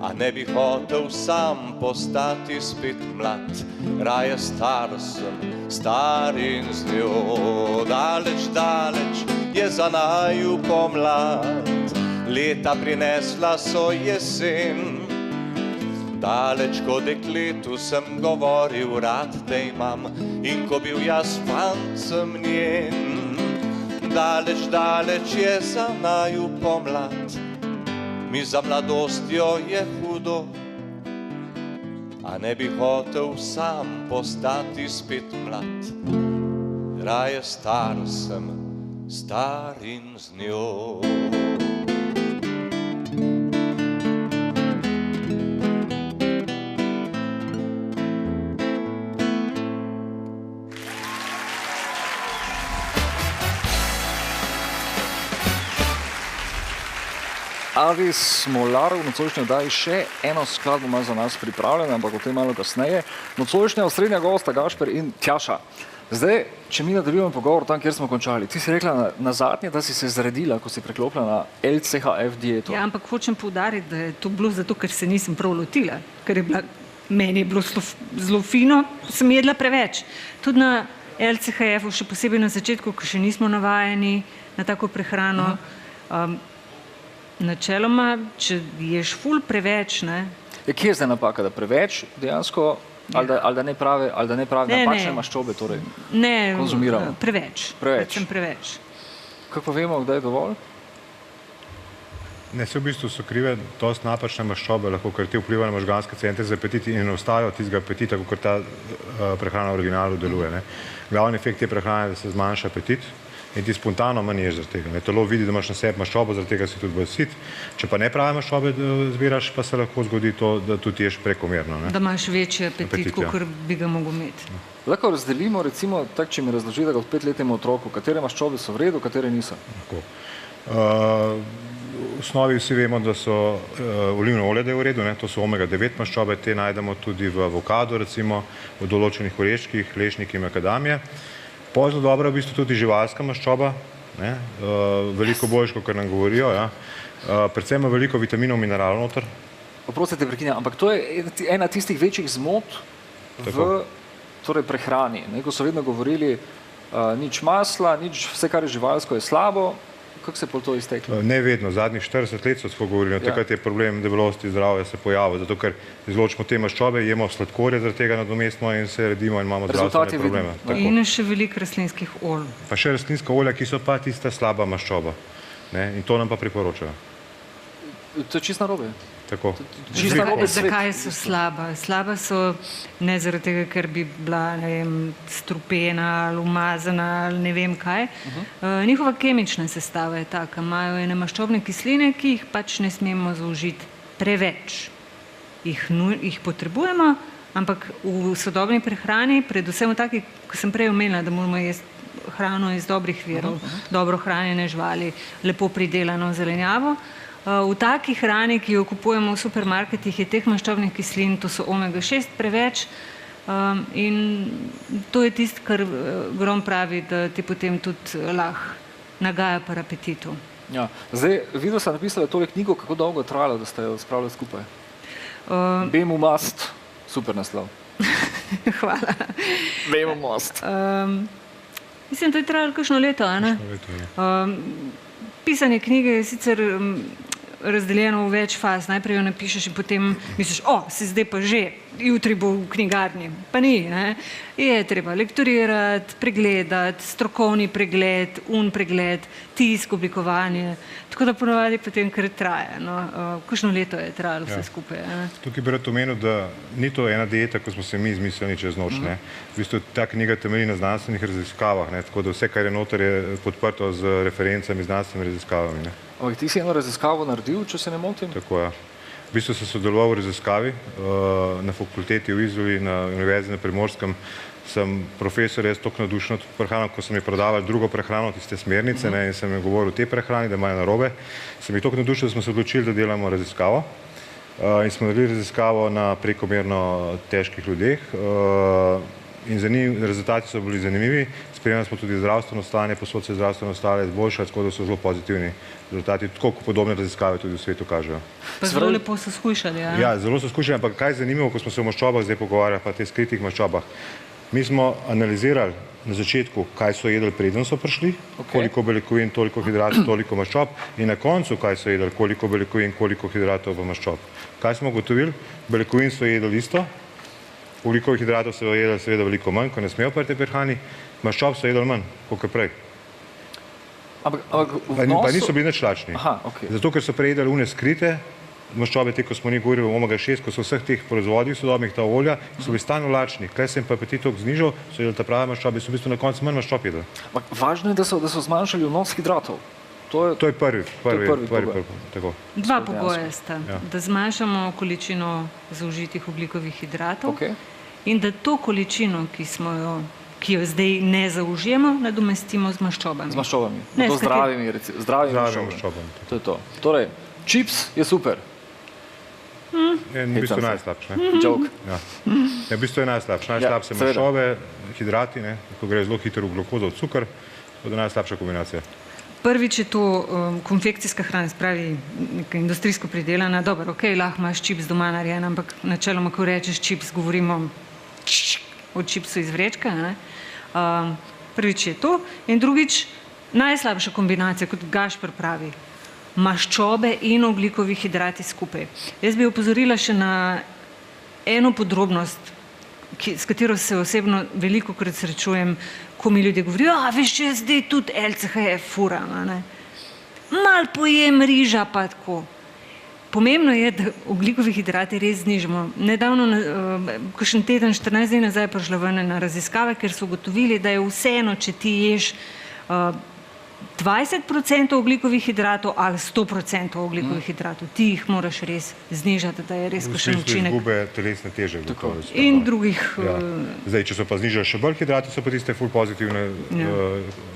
a ne bi hotel sam postati spet mlad, raje star sem, star in z njo. Daleč, daleč je za naju pomlad, leta prinesla so jesen. Daleč ko dekletu sem govoril rad te imam in ko bil jaz fancem njen. Daleč, daleč je za naju pomlad, mi za mladostjo je hudo, a ne bi hotel sam postati spet mlad, raje star sem, star in z njo. Avis Smolar v nocojšnji oddaji še eno skladbo ima za nas pripravljeno, ampak o tem malo kasneje. Nocojšnja osrednja gosta Gašper in Tjaša. Zdaj, če mi nadaljujemo pogovor tam, kjer smo končali, ti si rekla na zadnje, da si se zredila, ko si preklopila na LCHF dieto. Ja, ampak hočem poudariti, da je to bilo zato, ker se nisem prav lotila, ker je bila, meni je bilo zelo fino, sem jedla preveč. Tudi na LCHF-u, še posebej na začetku, ko še nismo navajeni na tako prehrano, načeloma, če ješ ful preveč, ne? Kje je zdaj napaka, da preveč dejansko, ali da ne prave napačne maščobe torej konzumiramo? Ne, preveč. Predvsem preveč. Kako vemo, kdaj je dovolj? Ne, se v bistvu so krive dosti napačne maščobe, lahko ker ti vplivajo na možganske centre za apetit in ne ostajajo tistega apetita, kot ta prehrana v originalu deluje. Glavni efekt te prehrane je, da se zmanjša apetit, in ti spontano manj ješ zaradi tega. Telo vidi, da imaš na sebi maščobo, zaradi tega si tudi bolj sit. Če pa ne prave maščobe zbiraš, pa se lahko zgodi to, da tudi ješ prekomerno. Da imaš večji apetit, kot bi ga mogel imeti. Lahko razdelimo, recimo, tako, če mi razloži, da ga od 5-letnemu otroku, katere maščobe so v redu, katere niso? V osnovi vsi vemo, da so olivno olje, da je v redu, to so omega-9 maščobe, te najdemo tudi v avokadu, recimo, v določenih oreščkih, lešniki, makadamije. Pozno dobra je v bistvu tudi živalska maščoba, veliko boljško, kar nam govorijo, predvsem ima veliko vitaminov, mineralov noter. Oprostite, prekinjam, ampak to je ena tistih večjih zmot v prehrani, ko so vedno govorili nič masla, nič, vse, kar je živalsko, je slabo. Kako se je to izteklo? Ne vedno, zadnjih 40 let so tako govorili, takrat je problem debelosti zdravja se pojavil, zato ker izločimo te maščobe, jemo sladkorje zaradi tega nadomestno in se redimo in imamo zdravstvene probleme. In še veliko rastlinskih olj. Pa še rastlinska olja, ki so pa tista slaba maščoba. In to nam pa priporočajo. To je čisto narobe. Tako. Zakaj so slaba? Slaba so ne zaradi tega, ker bi bila, ne vem, strupena ali umazana ali ne vem kaj. Njihova kemična sestava je taka, imajo ene maščobne kisline, ki jih pač ne smemo zaužiti preveč. Jih potrebujemo, ampak v sodobni prehrani, predvsem v taki, ko sem prej omenila, da moramo jesti hrano iz dobrih virov, dobro hranjene živali, lepo pridelano zelenjavo. V taki hrani, ki jo kupujemo v supermarketih, je teh maščobnih kislin, to so omega-6 preveč in to je tisto, kar Grom pravi, da ti potem tudi lahko nagaja par apetitu. Zdaj, videl sem napisala tole knjigo, kako dolgo je trajalo, da ste jo spravili skupaj? Bemu mast, super naslov. Hvala. Bemu mast. Mislim, to je trajalo kakšno leto, a ne? Kakšno leto, ja. Pisanje knjige je sicer razdeljeno v več faz. Najprej jo napišeš in potem misliš, si zdaj pa že, jutri bo v knjigarni. Pa ni, ne? Je treba lektorirati, pregledati, strokovni pregled, pregled, tisk, oblikovanje. Tako da ponavadi potem kar traja. No? Kakšno leto je trajalo vse skupaj. Ne? Tukaj bi rad omenil, da ni to ena dieta, ko smo se mi izmislili čez noč. Ne? V bistvu ta knjiga temelji na znanstvenih raziskavah, ne? Tako da vse, kar je noter, je podprto z referencami, znanstvenimi raziskavami. Ne? Ti si eno raziskavo naredil, če se ne motim? Tako, ja. V bistvu sem sodeloval v raziskavi na fakulteti v Izoli, na Univerzi na Primorskem. Sem profesor, jaz toliko navdušen nad prehrano, ko sem je prodaval drugo prehrano, tiste smernice, ne, in sem je govoril o tej prehrani, da imajo narobe. Sem jih toliko navdušen, da smo se odločili, da delamo raziskavo. In smo naredili raziskavo na prekomerno težkih ljudeh. In rezultati so bili zanimivi. Spremljali smo tudi zdravstveno stanje, posod se zdravstveno stanje izboljša, tako da so zelo pozitivni rezultati. Tako kot podobne raziskave tudi v svetu kažejo. Pa zelo lepo so skušali, ja? Ja, zelo so skušali, ampak kaj je zanimivo, ko smo se o maščobah zdaj pogovarjali, pa te skritih maščobah. Mi smo analizirali na začetku, kaj so jedli preden so prišli, koliko beljakovin, toliko hidratov, toliko maščob, in na koncu, kaj so jedli, koliko beljakovin, koliko hidratov v maščob. Kaj smo ugotovili? Beljakovin so jedli isto, ogljikovih hidratov so jedli seveda veliko manj, ko ne smejo pri tej prehrani, maščob so jedli manj, kot prej. Pa niso bili nič lačni. Zato, ker so prej jedli une skrite maščobe, te, ko smo ni govorili o omega-6, ko so vseh teh proizvodih sodobnih, ta olja, so bili stalno lačni. Kaj se jim pa apetit toliko znižal, so jedli ta prave maščobe, so v bistvu na koncu manj maščob jedli. Važno je, da so zmanjšali vnos hidratov. To je prvi. Dva pogoja sta, da zmanjšamo količino zaužitih ogljikovih hidratov in da to količino, ki jo zdaj ne zaužijemo, nadomestimo z maščobami. Z maščobami. To zdravimi maščobami. To je to. Torej, čips je super. V bistvu je najslabše. V bistvu je najslabše. Najslabše maščobe, hidrati, ko gre zelo hitro v glukozo, v cukor, to je najslabša kombinacija. Prvič je to konfekcijska hrana, spravi neka industrijsko pridelana. Dobro, lahko imaš čips doma narejen, ampak načeloma, ko rečeš čips, govorimo o čipsu iz vrečka. Prvič je to. In drugič, najslabša kombinacija, kot Gašper pravi, maščobe in ogljikovi hidrati skupaj. Jaz bi opozorila še na eno podrobnost, s katero se osebno veliko krat srečujem, ko mi ljudje govorijo, veš, jaz zdaj tudi LCHF furam, mal pojem riža pa tako. Pomembno je, da ogljikovi hidrati res znižamo. Nedavno, kakšen teden, 14 dni nazaj, prišla ven na raziskave, ker so ugotovili, da je vseeno, če ti ješ 20% ogljikovih hidratov ali 100% ogljikovih hidratov. Ti jih moraš res znižati, da je res kakšen učinek. V smislu izgube telesne teže. In drugih... Zdaj, če so pa znižali še bolj hidrati, so pa tiste ful pozitivne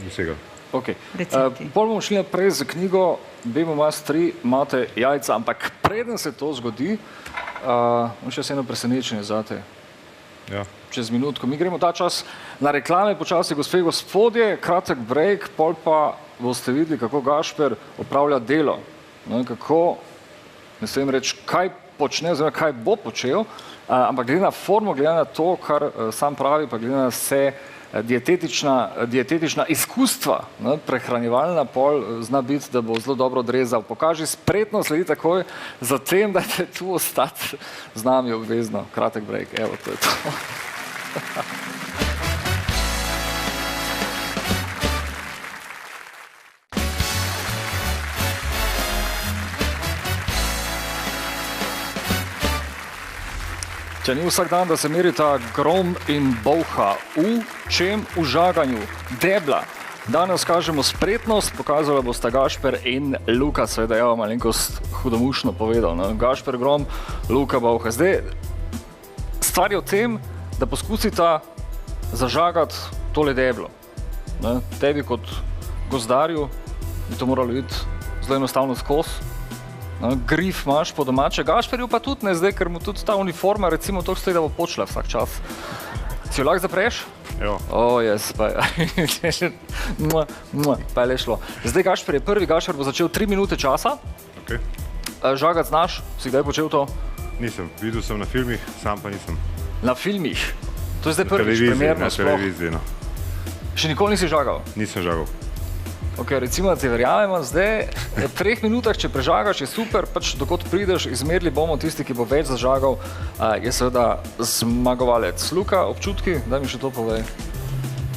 dosega. Pol bomo šli naprej za knjigo BMS 3, imate jajca, ampak preden se to zgodi, bom še eno presenečenje zate. Čez minutko. Mi gremo ta čas na reklame, počasi, gospe in gospodje, kratek break, pol pa boste videli, kako Gašper opravlja delo. Kako, ne smem reči, kaj počne, oziroma kaj bo počel, ampak glede na formo, glede na to, kar sam pravi, pa glede na vse dietetična izkustva, prehranjevalna pol zna biti, da bo zelo dobro odrezal. Pokaži spretno, sledi takoj, zatem dajte tu ostati z nami obvezno. Kratek break, evo, to je to. Če ni vsak dan, da se merita grom in bolha. V čem? V žaganju. Debla. Danes kažemo spretnost, pokazala bosta Gašper in Luka, seveda je malenkost hudomušno povedal. Gašper Grom, Luka Bolha. Zdaj, stvar je v tem, da poskusita zažagati tole deblo. Tebi kot gozdarju bi to moralo biti zelo enostavno skozi. Grif imaš po domače, Gašperju pa tudi ne zdaj, ker mu tudi ta uniforma recimo toliko stoji, da bo počela vsak čas. Si jo lahko zapreš? Pa je le šlo. Zdaj Gašper je prvi, Gašper bo začel 3 minute časa. Žagati znaš, si kdaj počel to? Nisem, videl sem na filmih, sam pa nisem. Na filmih? To je zdaj prvič, primerno sploh. Na televiziji, no. Še nikoli nisi žagal? Nisem žagal. Ok, recimo, da ti verjamemo, zdaj v 3 minutah, če prežagaš, je super, pač dokot prideš, izmerili bomo tisti, ki bo več zažagal, je seveda zmagovalec. Luka, občutki, daj mi še to povej.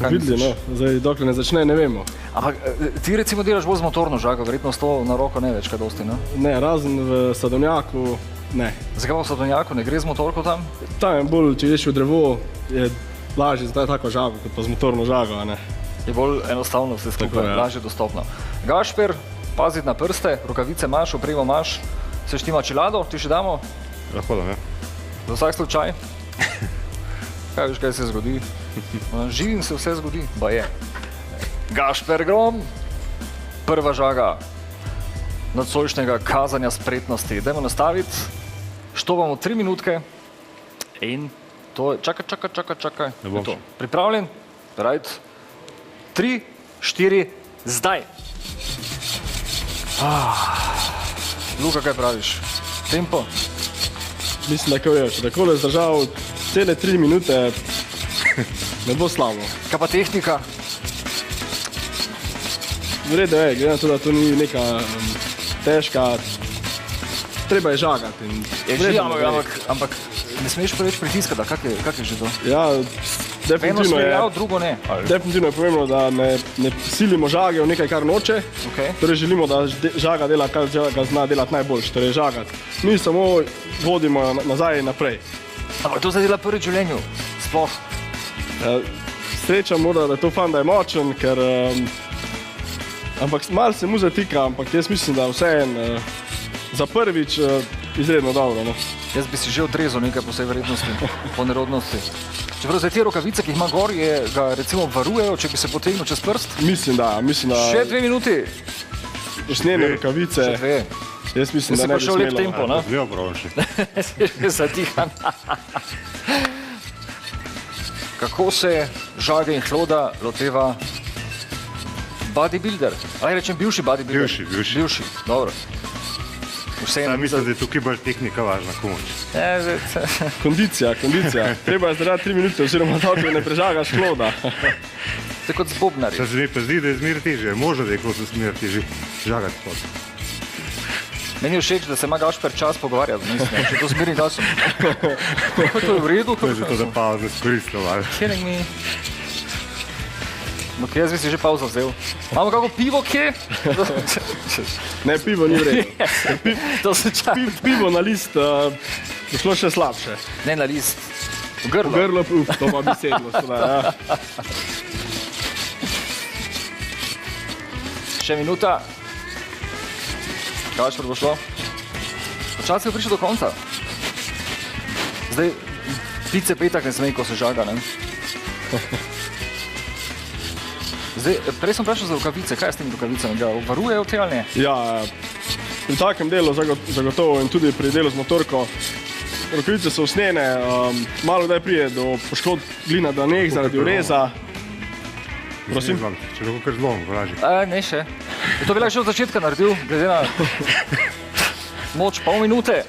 Videli, no, zdaj dokler ne začne, ne vemo. Ampak ti recimo delaš bolj z motorno žago, verjetno s to na roko ne več kaj dosti, ne? Ne, razen v sadovnjaku, ne. Zakaj pa v sadovnjaku, ne gre z motorko tam? Tam je bolj, če ideš v drevo, je lažje za tako žago, kot pa z motorno žago, a ne. Je bolj enostavno vse skupaj, lažje dostopno. Gašper, paziti na prste, rokavice imaš, opremo imaš, se štima čelado, ti še damo? Lahko da, ja. Za vsak slučaj? Kaj veš, kaj se zgodi? Živim se vse zgodi, ba je. Gašper Grom, prva žaga nocojšnjega kazanja spretnosti. Dajmo nastaviti, štovamo 3 minutke in to je, čakaj, Ne bom je to. Pripravljen? Right. 3, 4, zdaj. Luka, kaj praviš? Tempo? Mislim, da je, če takole zdržal cele 3 minute, ne bo slabo. Kaj pa tehnika? V redu je, glede na to, da to ni neka težka, treba je žagati. Ampak ne smeš preveč pritiskati, kak je že to? Ja, Eno smerjal, drugo ne. definitivno je pomembno, da ne silimo žage v nekaj, kar noče. Okay. Torej želimo, da žaga dela, kar žaga zna delati najboljše, torej žagati. Mi samo vodimo nazaj in naprej. Ampak to zdaj dela prvi v življenju, sploh. Sreča mora, da je to fan, da je močen, ker ampak malo se mu zatika, ampak jaz mislim, da vseeno za prvič izredno dobro. No. Jaz bi si že odrezal nekaj po vsej verjetnosti, po nerodnosti. Čeprav zdaj te rokavice, ki jih ima gor, ga recimo varujejo, če bi se potegnil čez prst? Mislim, da. Še 2 minuti. Usnjene rokavice. Še 2. Jaz mislim, da ne bi smelo. Si pa šel lep smelo. tempo, ne? Dve opravši. Si že zadihan. Kako se žage in hloda loteva bodybuilder? Ali rečem bivši bodybuilder? Bivši, dobro. Mislim, da je tukaj bolj tehnika važna, komoč. Kondicija. Treba je zdržati 3 minute, oziroma dokler ne prežagaš hloda. To je kot z bobnarji. Se mi pa zdi, da je zmer težje. Možno, da je kot zmer težje žagati hod. Meni je všeč, da se ima Gašper čas pogovarjati, mislim, če to zmeri časom. To je v redu. To je zato, da pauzo izkoristilo. Kidding me. Ok, jaz bi si že pauzo vzel. Imamo kako pivo, kje? Ne, pivo ni v redu. To se čas. Pivo na list bo šlo še slabše. Ne na list, v grlo. V grlo, to pa bi sedlo. Ja. Še minuta. Gašper bo šlo. Počasi je prišel do konca. Zdaj, pice petak ne smej, ko se žaga, ne? Zdaj, prej sem vprašal za rokavice, kaj je s temi rokavicami? Ga varujejo te ali ne? Ja, pri takem delu zagotovo in tudi pri delu z motorko. Rokavice so usnjene, malo kdaj prije do poškodb glina dlaneh zaradi ureza. Prosim? Če lahko kar zlom, vraži. Ne še. To bi lahko že od začetka naredil, glede na moč pol minute.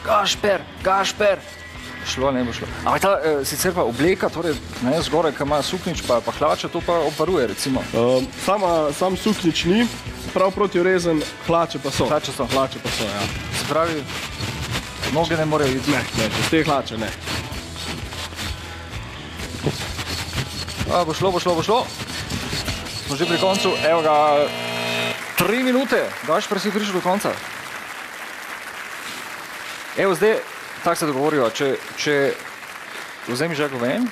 Gašper. Šlo, ne bo šlo. Ampak ta sicer pa obleka, torej ne, zgoraj, ki ima suknič pa hlače, to pa obvaruje recimo. Sam suknič ni, prav proti urezen, hlače pa so. Hlače so, ja. Se pravi, noge ne morejo iti. Ne, čez te hlače ne. Bo šlo. Smo že pri koncu, evo ga, 3 minute, Gašper si prišel do konca. Evo zdaj, tako se dogovorijo, če vzemi žago ven,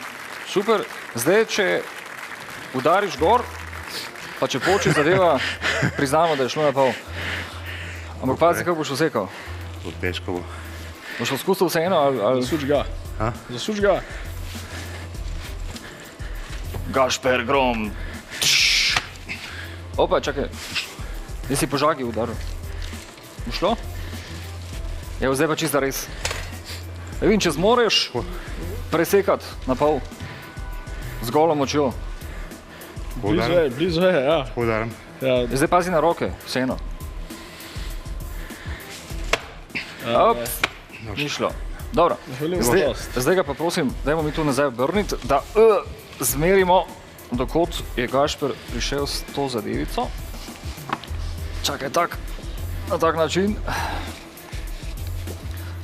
super, zdaj, če udariš gor, pa če poči zadeva, priznamo, da je šlo na pol. Ampak pazi, kako boš vsekal. To težko bo. Boš poskusil vseeno, ali... Zasuč ga. Gašper Grom. Opa, čakaj, zdaj si po žagi udaril. Bo šlo? Evo, zdaj pa čisto res. Vem, če zmoreš presekati na pol z golo močjo. Blizu je, ja. Poudaram. Zdaj pazi na roke, vseeno. Ni šlo. Dobro, zdaj ga pa prosim, dajmo mi tu nazaj obrniti, da zmerimo dokot je Gašper prišel s to zadevico. Čakaj, na tak način.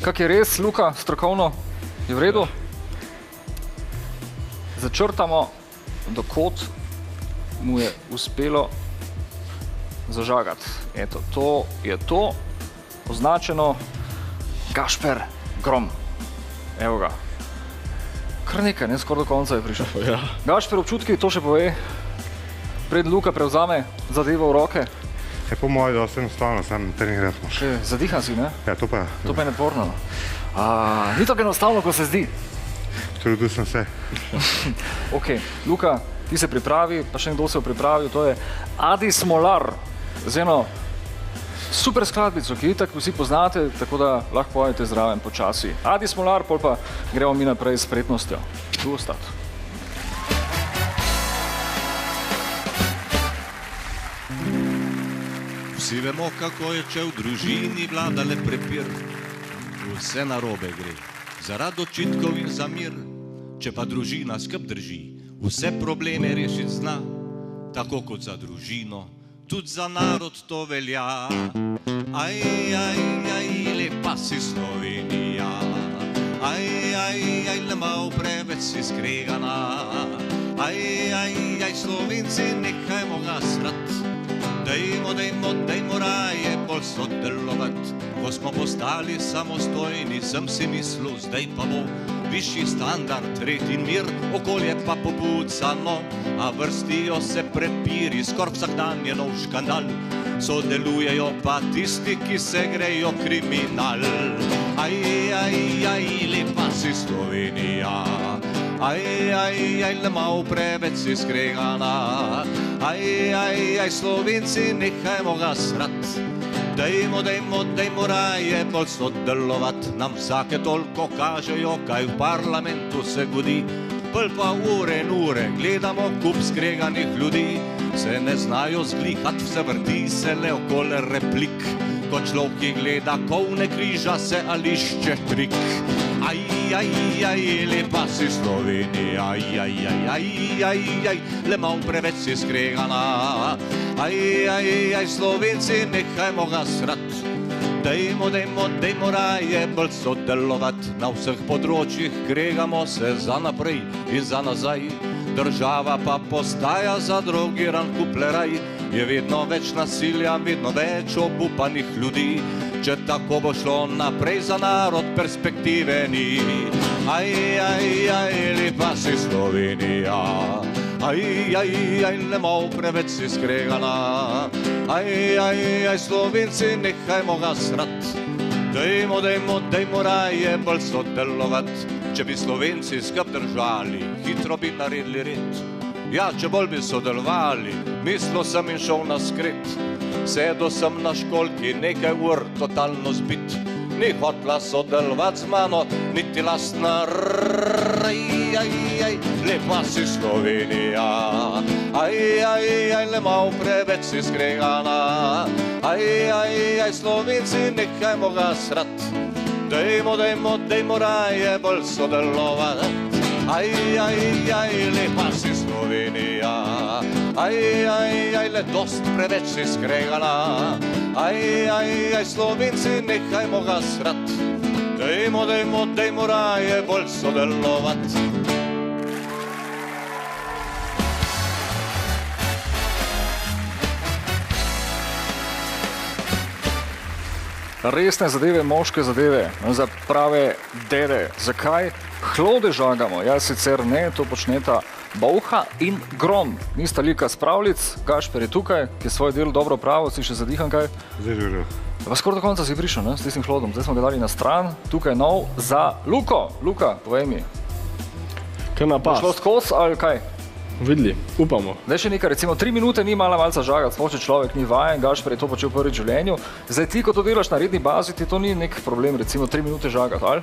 Kak je res, Luka, strokovno? Je v redu? Začrtamo, dokot mu je uspelo zažagati. Eto, to je to. Označeno Gašper Grom. Evo ga. Kar nekaj, ne? Skoraj do konca je prišel. Ja. Gašper, občutki, to še pove. Pred Luka prevzame zadevo v roke. Je po mojem dosti enostavno, sam trenirat moš. Zadihan si, ne? Ja, to pa. To pa je neporno. Ni tako enostavno, kot se zdi. Trudil sem se. Ok, Luka, ti se pripravi, pa še nekdo se je pripravil, to je Adi Smolar z eno super skladbico, ki itak vsi poznate, tako da lahko pojete zraven počasi. Adi Smolar, pol pa gremo mi naprej s spretnostjo. Tu ostati. Vsi vemo, kako je, če v družini vlada le prepir. Vse narobe gre, zaradi očitkov in zamir. Če pa družina skrb drži, vse probleme rešiti zna. Tako kot za družino, tudi za narod to velja. Aj, lepa si Slovenija. Aj, le malo preveč si skregana. Aj, Slovenci, nehajmo ga srat. Dajmo raje bolj sodelovat. Ko smo postali samostojni, sem si mislil, zdaj pa bo višji standard, red in mir, okolje pa popucano, a vrstijo se prepiri, skoraj vsak dan je nov škandal. Sodelujejo pa tisti, ki se grejo kriminal. Aj, lepa si Slovenija. Aj, le malo preveč si skregana. Aj, Slovenci, nehajmo ga srat. Dajmo raje bolj sodelovat. Nam vsake toliko kažejo, kaj v parlamentu se godi. Pol pa ure in ure gledamo kup skreganih ljudi. Se ne znajo zglihat, vse vrti se le okoli replik. Ko človek gleda kovne križa, se ali išče trik. Aj, lepa si Slovenija. Aj, le malo preveč si skregana. Aj, Slovenci, nehajmo ga srat. Dajmo raje bolj sodelovat. Na vseh področjih kregamo se za naprej in za nazaj. Država pa postaja zadrogiran kupleraj. Je vedno več nasilja, vedno več obupanih ljudi. Če tako bo šlo naprej, za narod perspektive ni. Aj, lepa si Slovenija. Aj, le malo preveč si skregana. Aj, Slovenci, nehajmo ga srat. Dajmo raje bolj sodelovat. Če bi Slovenci skrb držali, hitro bi naredili red. Ja, če bolj bi sodelovali, mislil sem in šel na skret. Sedel sem na školki nekaj ur, totalno zbit. Ni hotla sodelovat z mano, niti lastna aj, lepa si Slovenija. Aj, le malo preveč si skregana. Aj, Slovenci, nehajmo ga srat. Dajmo raje bolj sodelovat. Aj, lepa si Slovenija. Aj, le dost preveč si skregana. Aj, Slovenci, nehajmo ga srat. Dajmo raje bolj sodelovat. Resne zadeve, moške zadeve, za prave dede. Zakaj? Hlode žagamo, jaz sicer ne, to počneta Bolha in Grom. Nista lika spravljic, Gašper je tukaj, ki je svoj del dobro pravo, si še zadihan kaj? Zdaj že. Pa skoraj do konca si prišel, ne, s tistim hlodom. Zdaj smo ga dali na stran, tukaj nov za Luko. Luka, povej mi. Kaj napas? Šlo skos ali kaj? Videli, upamo. Zdaj še nekaj, recimo 3 minute ni mala malca žagati, sploh če človek ni vajen, Gašper je to počel prvi v življenju. Zdaj ti, ko to delaš na redni bazi, ti to ni nek problem, recimo 3 minute žagati, ali?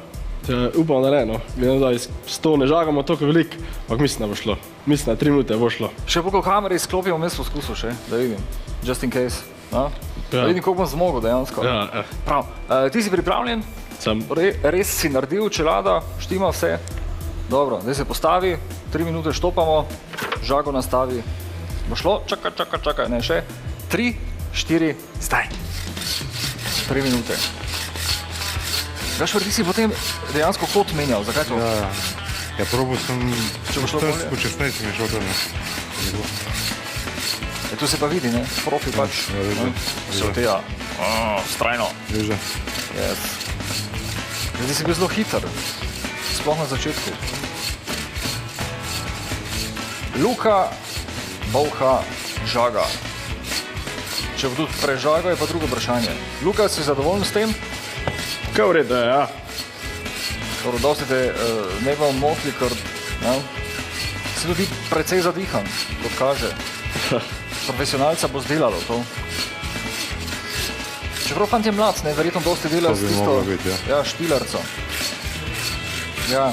Upam, da ne, no. Gledam, da s to ne žagamo toliko veliko, ampak mislim, da bo šlo. Mislim, da 3 minute bo šlo. Še pokoj kamere izklopimo, mes poskusil še, da vidim. Just in case. Da vidim, koliko bom zmogel dejansko. Ja. Prav. Ti si pripravljen? Sem. Res si naredil čelada, štima vse. Dobro, zdaj se postavi, 3 minute štopamo. žago nastavi. Bo šlo? Čakaj, ne še. 3, 4, zdaj. 3 minute. Gašper, ti si potem dejansko kot menjal, zakaj to? Ja, probo sem, če bo šlo bolje? Počasneje sem je šel tam. Tu se pa vidi, ne? Profi pač. Se od tega, strajno. Veže. Yes. Zdaj si bil zelo hiter, sploh na začetku. Luka, Bolha, žaga. Če bo tudi prežaga, je pa drugo vprašanje. Luka, si zadovoljen s tem? Kaj v redu, ja. Dosti te ne bomo motili, ker si tudi precej zadihan, kot kaže. Profesionalca bo zdelalo to. Čeprav fant je mlad, ne, verjetno dosti dela s tisto špilarco. Ja.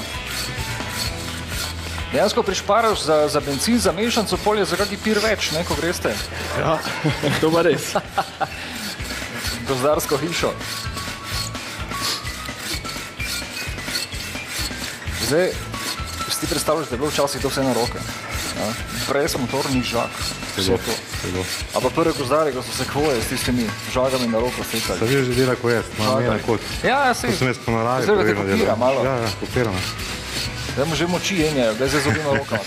Dejansko prišparaš za benzin, za mešanco, pol je za kaki pir več, ne, ko greste. Ja, to pa res. Gozdarsko hišo. Zdaj, si ti predstavljaš, da je bilo včasih to vse na roke. Ja. Prej sem motorni žag. Vse to. A pa prve gozdare, ko so se kvoje s tistimi žagami na roko stekali. Sa vi že dela, ko jaz, imam ena kot. Ja, si. To sem jaz po naravi. Zdaj, da te kopira malo. Ja, kopirano. Zdaj mu že moči jenjajo, da je zdaj z obima rokama.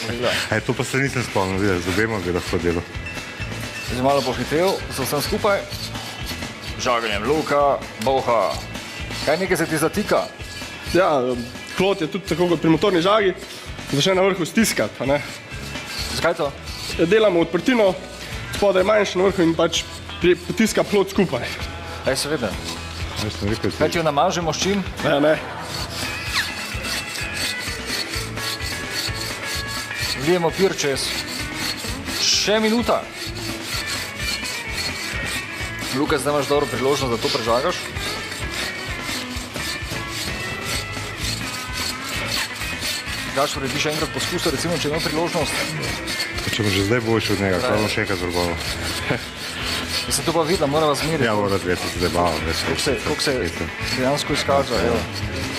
To pa se nisem spomnil, videl, z obema bi lahko delal. Zdaj malo pohitel, so vsem skupaj. Žaganjem Luka, Bolha. Kaj nekaj se ti zatika? Ja, klot je tudi tako kot pri motorni žagi, začne na vrhu stiskati, a ne. Zakaj to? Delamo odprtino, spodaj manjši na vrhu in pač potiska plot skupaj. Ej, seveda. Kaj ti jo namažemo s čim? Ne. Vlijemo pir čez. Še minuta. Luka, zdaj imaš dobro priložnost, da to prežagaš. Gašper, bi še enkrat poskusil, recimo, če imel priložnost. Če bom že zdaj boljši od njega, kaj bom še enkrat zvrgoval. Mislim, to pa videla, morava zmeriti. Ja, mora zmeriti, se zdaj bavim. Koliko se dejansko izkaža, evo.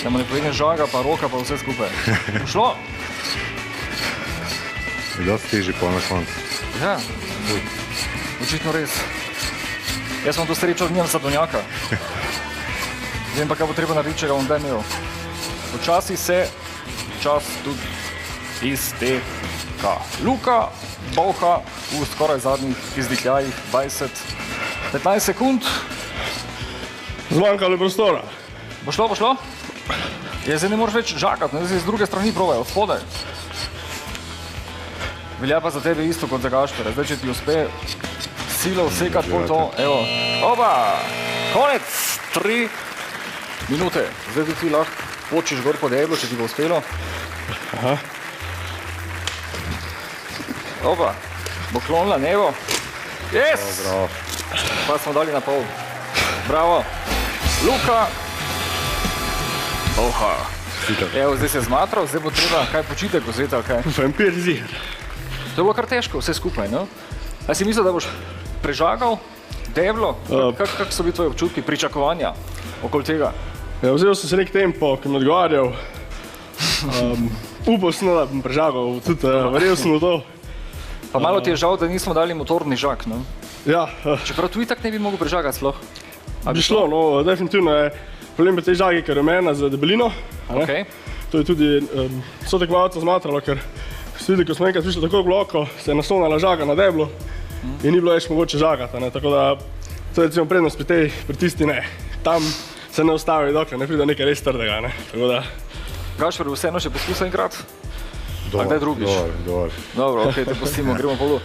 Da mu ne povedne žaga, pa roka, pa vse skupaj. Šlo? Je dosti težji pol na koncu. Ja, očitno res. Jaz sem to srečo, nimam sadonjaka. Vem pa, kaj bo treba narediti, če ga bom da imel. Počasi se čas tudi izteka. Luka, Bolha v skoraj zadnjih izdihljajih 20-15 sekund. Zmanjkalo prostora. Bo šlo? Zdaj ne moraš več žakati, zdaj z druge strani probaj, od spodaj. Velja pa za tebe isto kot za Gašpera. Zdaj, če ti uspe silo vsekati pol to, evo. Opa! Konec! 3 minute. Zdaj ti lahko počiš gor po deblu, če ti bo uspelo. Aha. Opa! Bo klonila nebo. Yes! Bravo. Pa smo dali na pol. Bravo! Luka! Bolha! Evo, zdaj se je zmatral, zdaj bo treba kaj počitek vzeti, ali kaj? Vampir ziger. To je bilo kar težko, vse skupaj, no? A si mislil, da boš prežagal deblo? Kak so bili tvoji občutki, pričakovanja okoli tega? Ja, vzel sem se nek tempo, ki mi odgovarjal. Upal sem, da bom prežagal, tudi verjel sem v to. Pa malo ti je žal, da nismo dali motorni žag, no? Ja. Čeprav tu itak ne bi mogel prežagati sploh. Bi šlo, no, definitivno je problem pri tej žagi, ker je omejena za debelino. Okay. To je tudi sotekmovalca zmatralo, ker si videli, ko smo enkrat prišli tako globoko, se je naslonila žaga na deblo in ni bilo več mogoče žagati, ne, tako da to je recimo prednost pri tisti ne. Tam se ne ustavi, dokler ne pride nekaj res trdega, ne, tako da. Gašper, vseeno še poskusil enkrat? A kdaj drugič? Dovolj. Dobro, okej, te pustimo, gremo polu.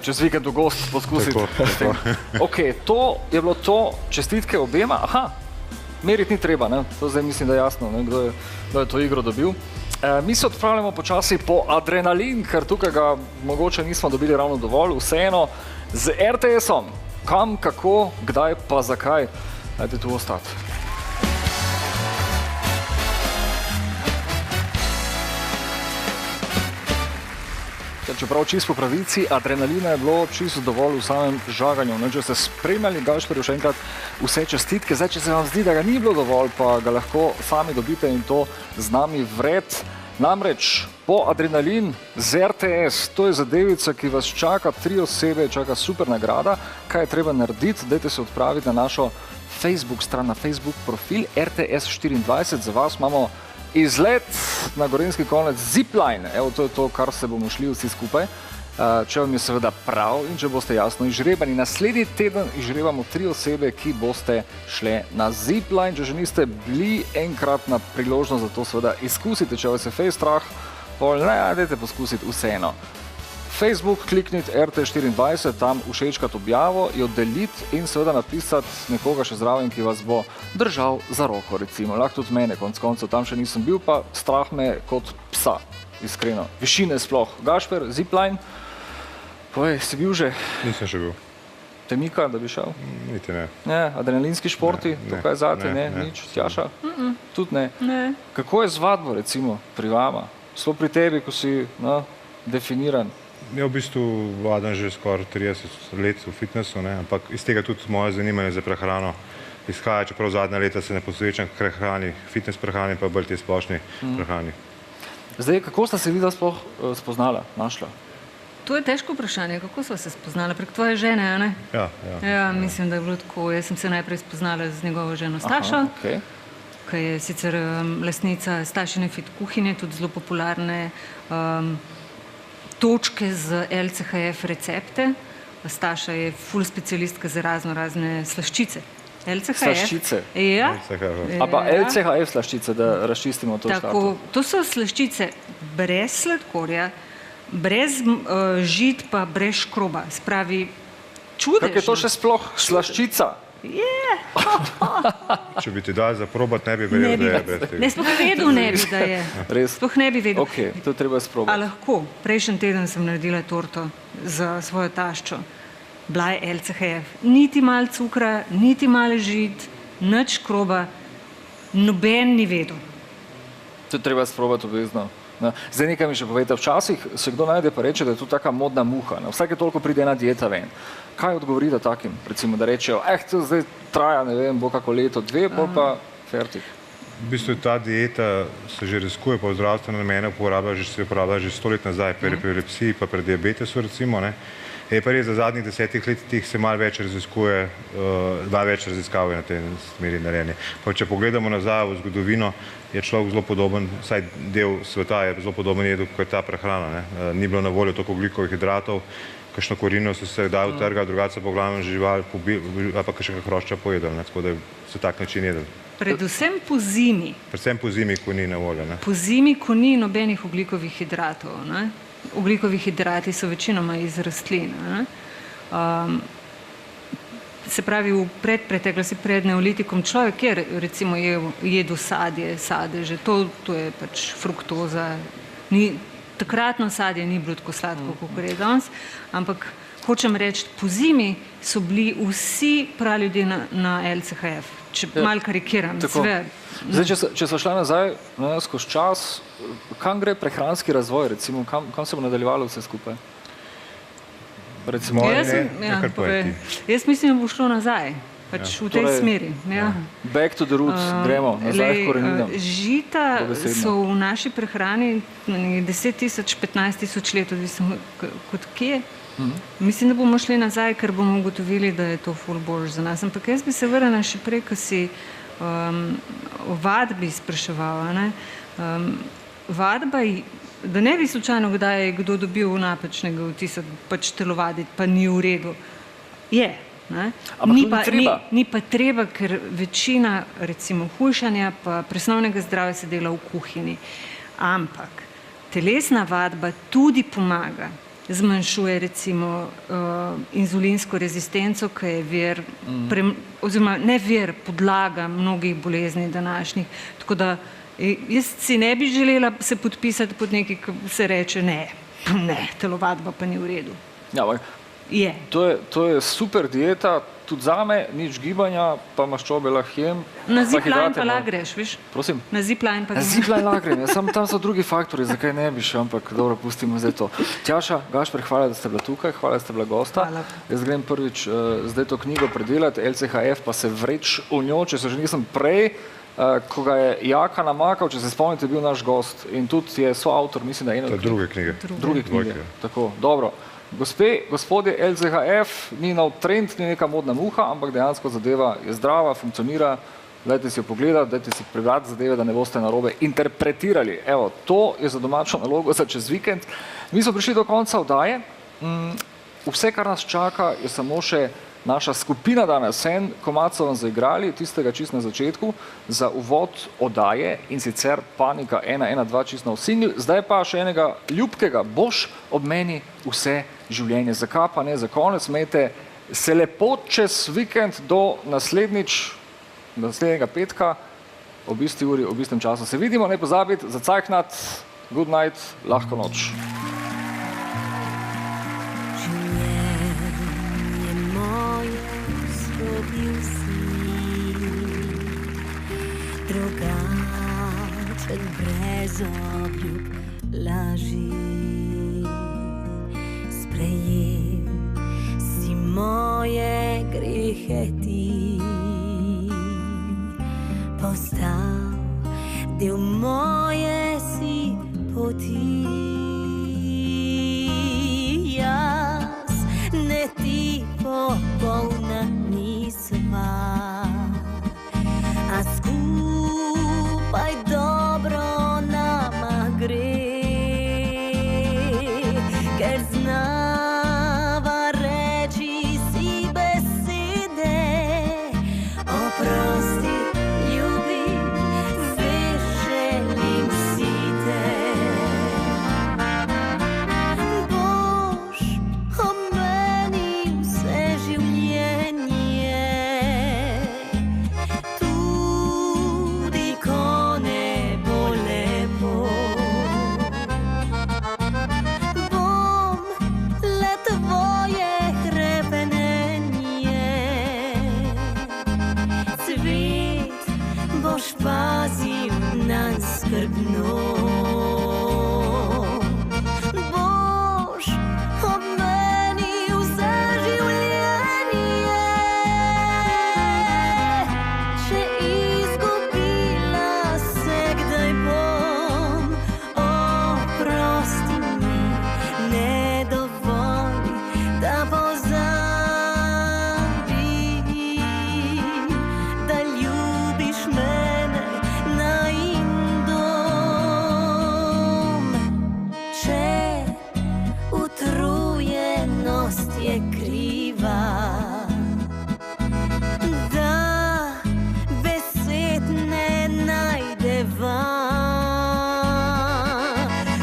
Čez vikend v gost poskusiti. Okej, to je bilo to, čestitke obema, aha, meriti ni treba, ne, to zdaj mislim, da je jasno, ne, kdo je to igro dobil. Mi se odpravljamo počasi po adrenalin, ker tukaj ga mogoče nismo dobili ravno dovolj, vseeno z RTS-om. Kam, kako, kdaj, pa zakaj. Ajde tu ostati. Čeprav čisto po pravici, adrenalina je bilo čisto dovolj v samem žaganju. Če ste spremljali Gašperju še enkrat vse čestitke, zdaj, če se vam zdi, da ga ni bilo dovolj, pa ga lahko sami dobite in to z nami vred Namreč po Adrenalin z RTS, to je zadevica, ki vas čaka, 3 osebe, čaka super nagrada. Kaj je treba narediti? Dajte se odpraviti na našo Facebook stran, na Facebook profil RTS24. Za vas imamo izlet na Gorenjski konec Zipline. Evo, to je to, kar se bomo šli vsi skupaj. Če vam je seveda prav in če boste jasno izžrebani. Naslednji teden izžrebamo 3 osebe, ki boste šle na Zipline. Če že niste bili enkratna priložnost za to, seveda izkusite, če vas je fej strah, pol ne, dajte poskusiti vseeno. Facebook, kliknite RT24, tam všečkati objavo, jo deliti in seveda napisati nekoga še zraven, ki vas bo držal za roko, recimo. Lahko tudi mene, konec koncev, tam še nisem bil, pa strah me kot psa, iskreno. Višine sploh. Gašper, Zipline. Povej, si bil že? Nisem še bil. Te mika, da bi šel? Niti ne. Ne, adrenalinski športi, to kaj zate, ne, nič, Tjaša? Tudi ne. Kako je z vadbo, recimo, pri vama? Sploh pri tebi, ko si definiran? Ja, v bistvu vadim že skoraj 30 let v fitnessu, ampak iz tega tudi moje zanimanje za prehrano izhaja, čeprav zadnja leta se ne posvečam prehrani, fitness prehrani, pa bolj te splošni prehrani. Zdaj, kako sta se videla sploh spoznala, našla? To je težko vprašanje. Kako sva se spoznala? Prek tvoje žene, a ne? Ja, mislim, da je bilo tako. Jaz sem se najprej spoznala z njegovo ženo Stašo, ki je sicer lastnica Stašine fit kuhinje, tudi zelo popularne točke z LCHF recepte. Staša je ful specialistka za razne slaščice. LCHF. Slaščice? Ja. A pa LCHF slaščice, da razčistimo to štarto. To so slaščice brez sladkorja, brez žit pa brez škroba. Spravi čudežno. Kako je to še sploh slaščica? Če bi ti dali za probat, ne bi verjel, da je brez tega. Ne, sploh vedel ne bi, da je. Sploh ne bi vedel. Ok, to treba sprobati. A lahko. Prejšnji teden sem naredila torto za svojo taščo. Bila je LCHF. Niti malo cukra, niti malo žit, nič škroba, noben ni vedel. To treba sprobati obvezno. Zdaj nekaj mi še povejte, včasih se kdo najde pa reče, da je to taka modna muha. Vsake toliko pride ena dieta ven. Kaj odgovorite takim? Recimo, da rečejo, to zdaj traja, ne vem, bo kako leto, 2, pol pa fertik. V bistvu ta dieta se že razkuje po zdravstvene namene, se uporablja že 100 let nazaj, pri epilepsiji pa pri diabetesu, recimo. Je pa res, za zadnjih 10 letih se malo več raziskuje, malo več raziskav je na tej smeri narejeni. Pa če pogledamo nazaj v zgodovino, je človek zelo podoben, vsaj del sveta je zelo podoben jedu, kot je ta prehrana. Ni bilo na voljo toliko ogljikovih hidratov, kakšno korino so se dali utrgati, drugače po glavnem živali pobili, ali pa kakšnega hrošča pojedali, tako da so tak način jedli. Predvsem po zimi. Predvsem po zimi, ko ni na voljo. Po zimi, ko ni nobenih ogljikovih hidratov. Ogljikovi hidrati so večinoma iz rastlin. Se pravi, v predpreteklosti pred neolitikom človek je recimo jedel sadje, sadeže, to je pač fruktoza. Takratno sadje ni bilo tako sladko, kot je danes, ampak hočem reči, po zimi so bili vsi praljudje na LCHF, če malo karikiram. Zdaj, če so šla nazaj skozi čas, kam gre prehranski razvoj, recimo, kam se bo nadaljevalo vse skupaj? Jaz mislim, da bo šlo nazaj, pač v tej smeri. Back to the roots, gremo, nazaj k koreninam. Žita so v naši prehrani 10.000, 15.000 let, odvisno kot kje. Mislim, da bomo šli nazaj, ker bomo ugotovili, da je to ful boljše za nas. Ampak jaz bi se vrnila še prej, ko si o vadbi spraševala. Vadba, da ne bi slučajno kdaj kdo dobil napačnega vtisa, pač telovaditi, pa ni v redu. Je. Ni pa treba, ker večina recimo hujšanja pa presnovnega zdravja se dela v kuhinji. Ampak telesna vadba tudi pomaga. Zmanjšuje recimo inzulinsko rezistenco, ki je vir, oziroma ne vir, podlaga mnogih bolezni današnjih. Tako da jaz si ne bi želela se podpisati pod nekaj, ki se reče ne, telovadba pa ni v redu. Je. To je super dieta, tudi zame, nič gibanja, pa maščobe lahko jem. Na Zipline pa lahko greš, viš? Prosim? Na Zipline pa greš. Na Zipline lahko grem, samo tam so drugi faktori, zakaj ne bi šel, ampak dobro, pustimo zdaj to. Tjaša, Gašper, hvala, da ste bila tukaj, hvala, da ste bila gosta. Hvala. Jaz grem prvič zdaj to knjigo predelati, LCHF, pa se vreč v njo, če se že nisem prej ko ga je Jaka namakal, če se spomnite, je bil naš gost in tudi je soavtor, mislim, da eno od druge knjige. Druge knjige, tako, dobro. Gospodje, LZHF ni nov trend, ni neka modna muha, ampak dejansko zadeva je zdrava, funkcionira, dajte si jo pogledati, dajte si prebrati zadeve, da ne boste narobe interpretirali. Evo, to je za domačo nalogo za čez vikend. Mi smo prišli do konca oddaje. Vse, kar nas čaka, je samo še naša skupina danes. En komad so vam zaigrali, tistega čist na začetku, za uvod oddaje in sicer Panika 112 čist nov singl. Zdaj pa še enega ljubkega, Boš ob meni vse življenje. Zakaj pa ne za konec? Imejte se lepo čez vikend do naslednjega petka, ob isti uri, ob istem času. Se vidimo, ne pozabiti, zacajknat, good night, lahko noč. Drugačen brez obljub laži, sprejel si moje grehe ti, postal del moje si poti. Jaz ne ti popolna nisva, a skupaj dobro nama gre, ker znava reči si besede. Oprosti, ljubim, veš, želim si te. Boš ob meni vse življenje, tudi ko ne bo lepo. Bom le tvoje hrepenenje, svet boš pazil nanj skrbno. Boš ob meni vse življenje, če izgubila se kdaj bom. Oprosti mi, ne dovoli, da pozabim, da ljubiš mene na in dom. Če utrujenost je kriva, da besed ne najdeva,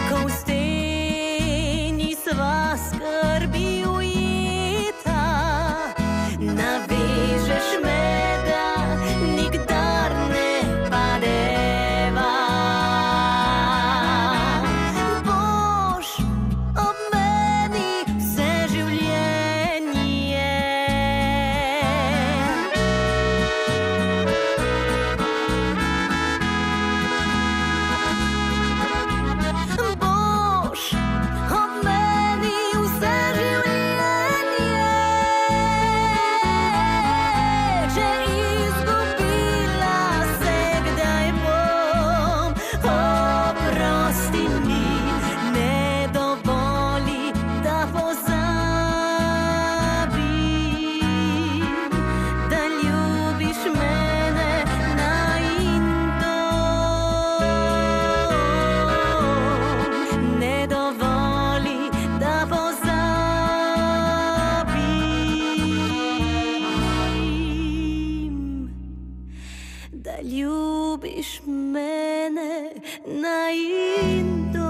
ko v steni sva skrbi ujeta, navežeš me, da nikdar ne padeva. Boš ob meni vse življenje, boš ob meni vse življenje, če izgubila se kdaj bom. Oprosti mi, ne dovoli, da pozabim, da ljubiš mene na in dom. Ne dovoli, da pozabim, da ljubiš mene na in dom.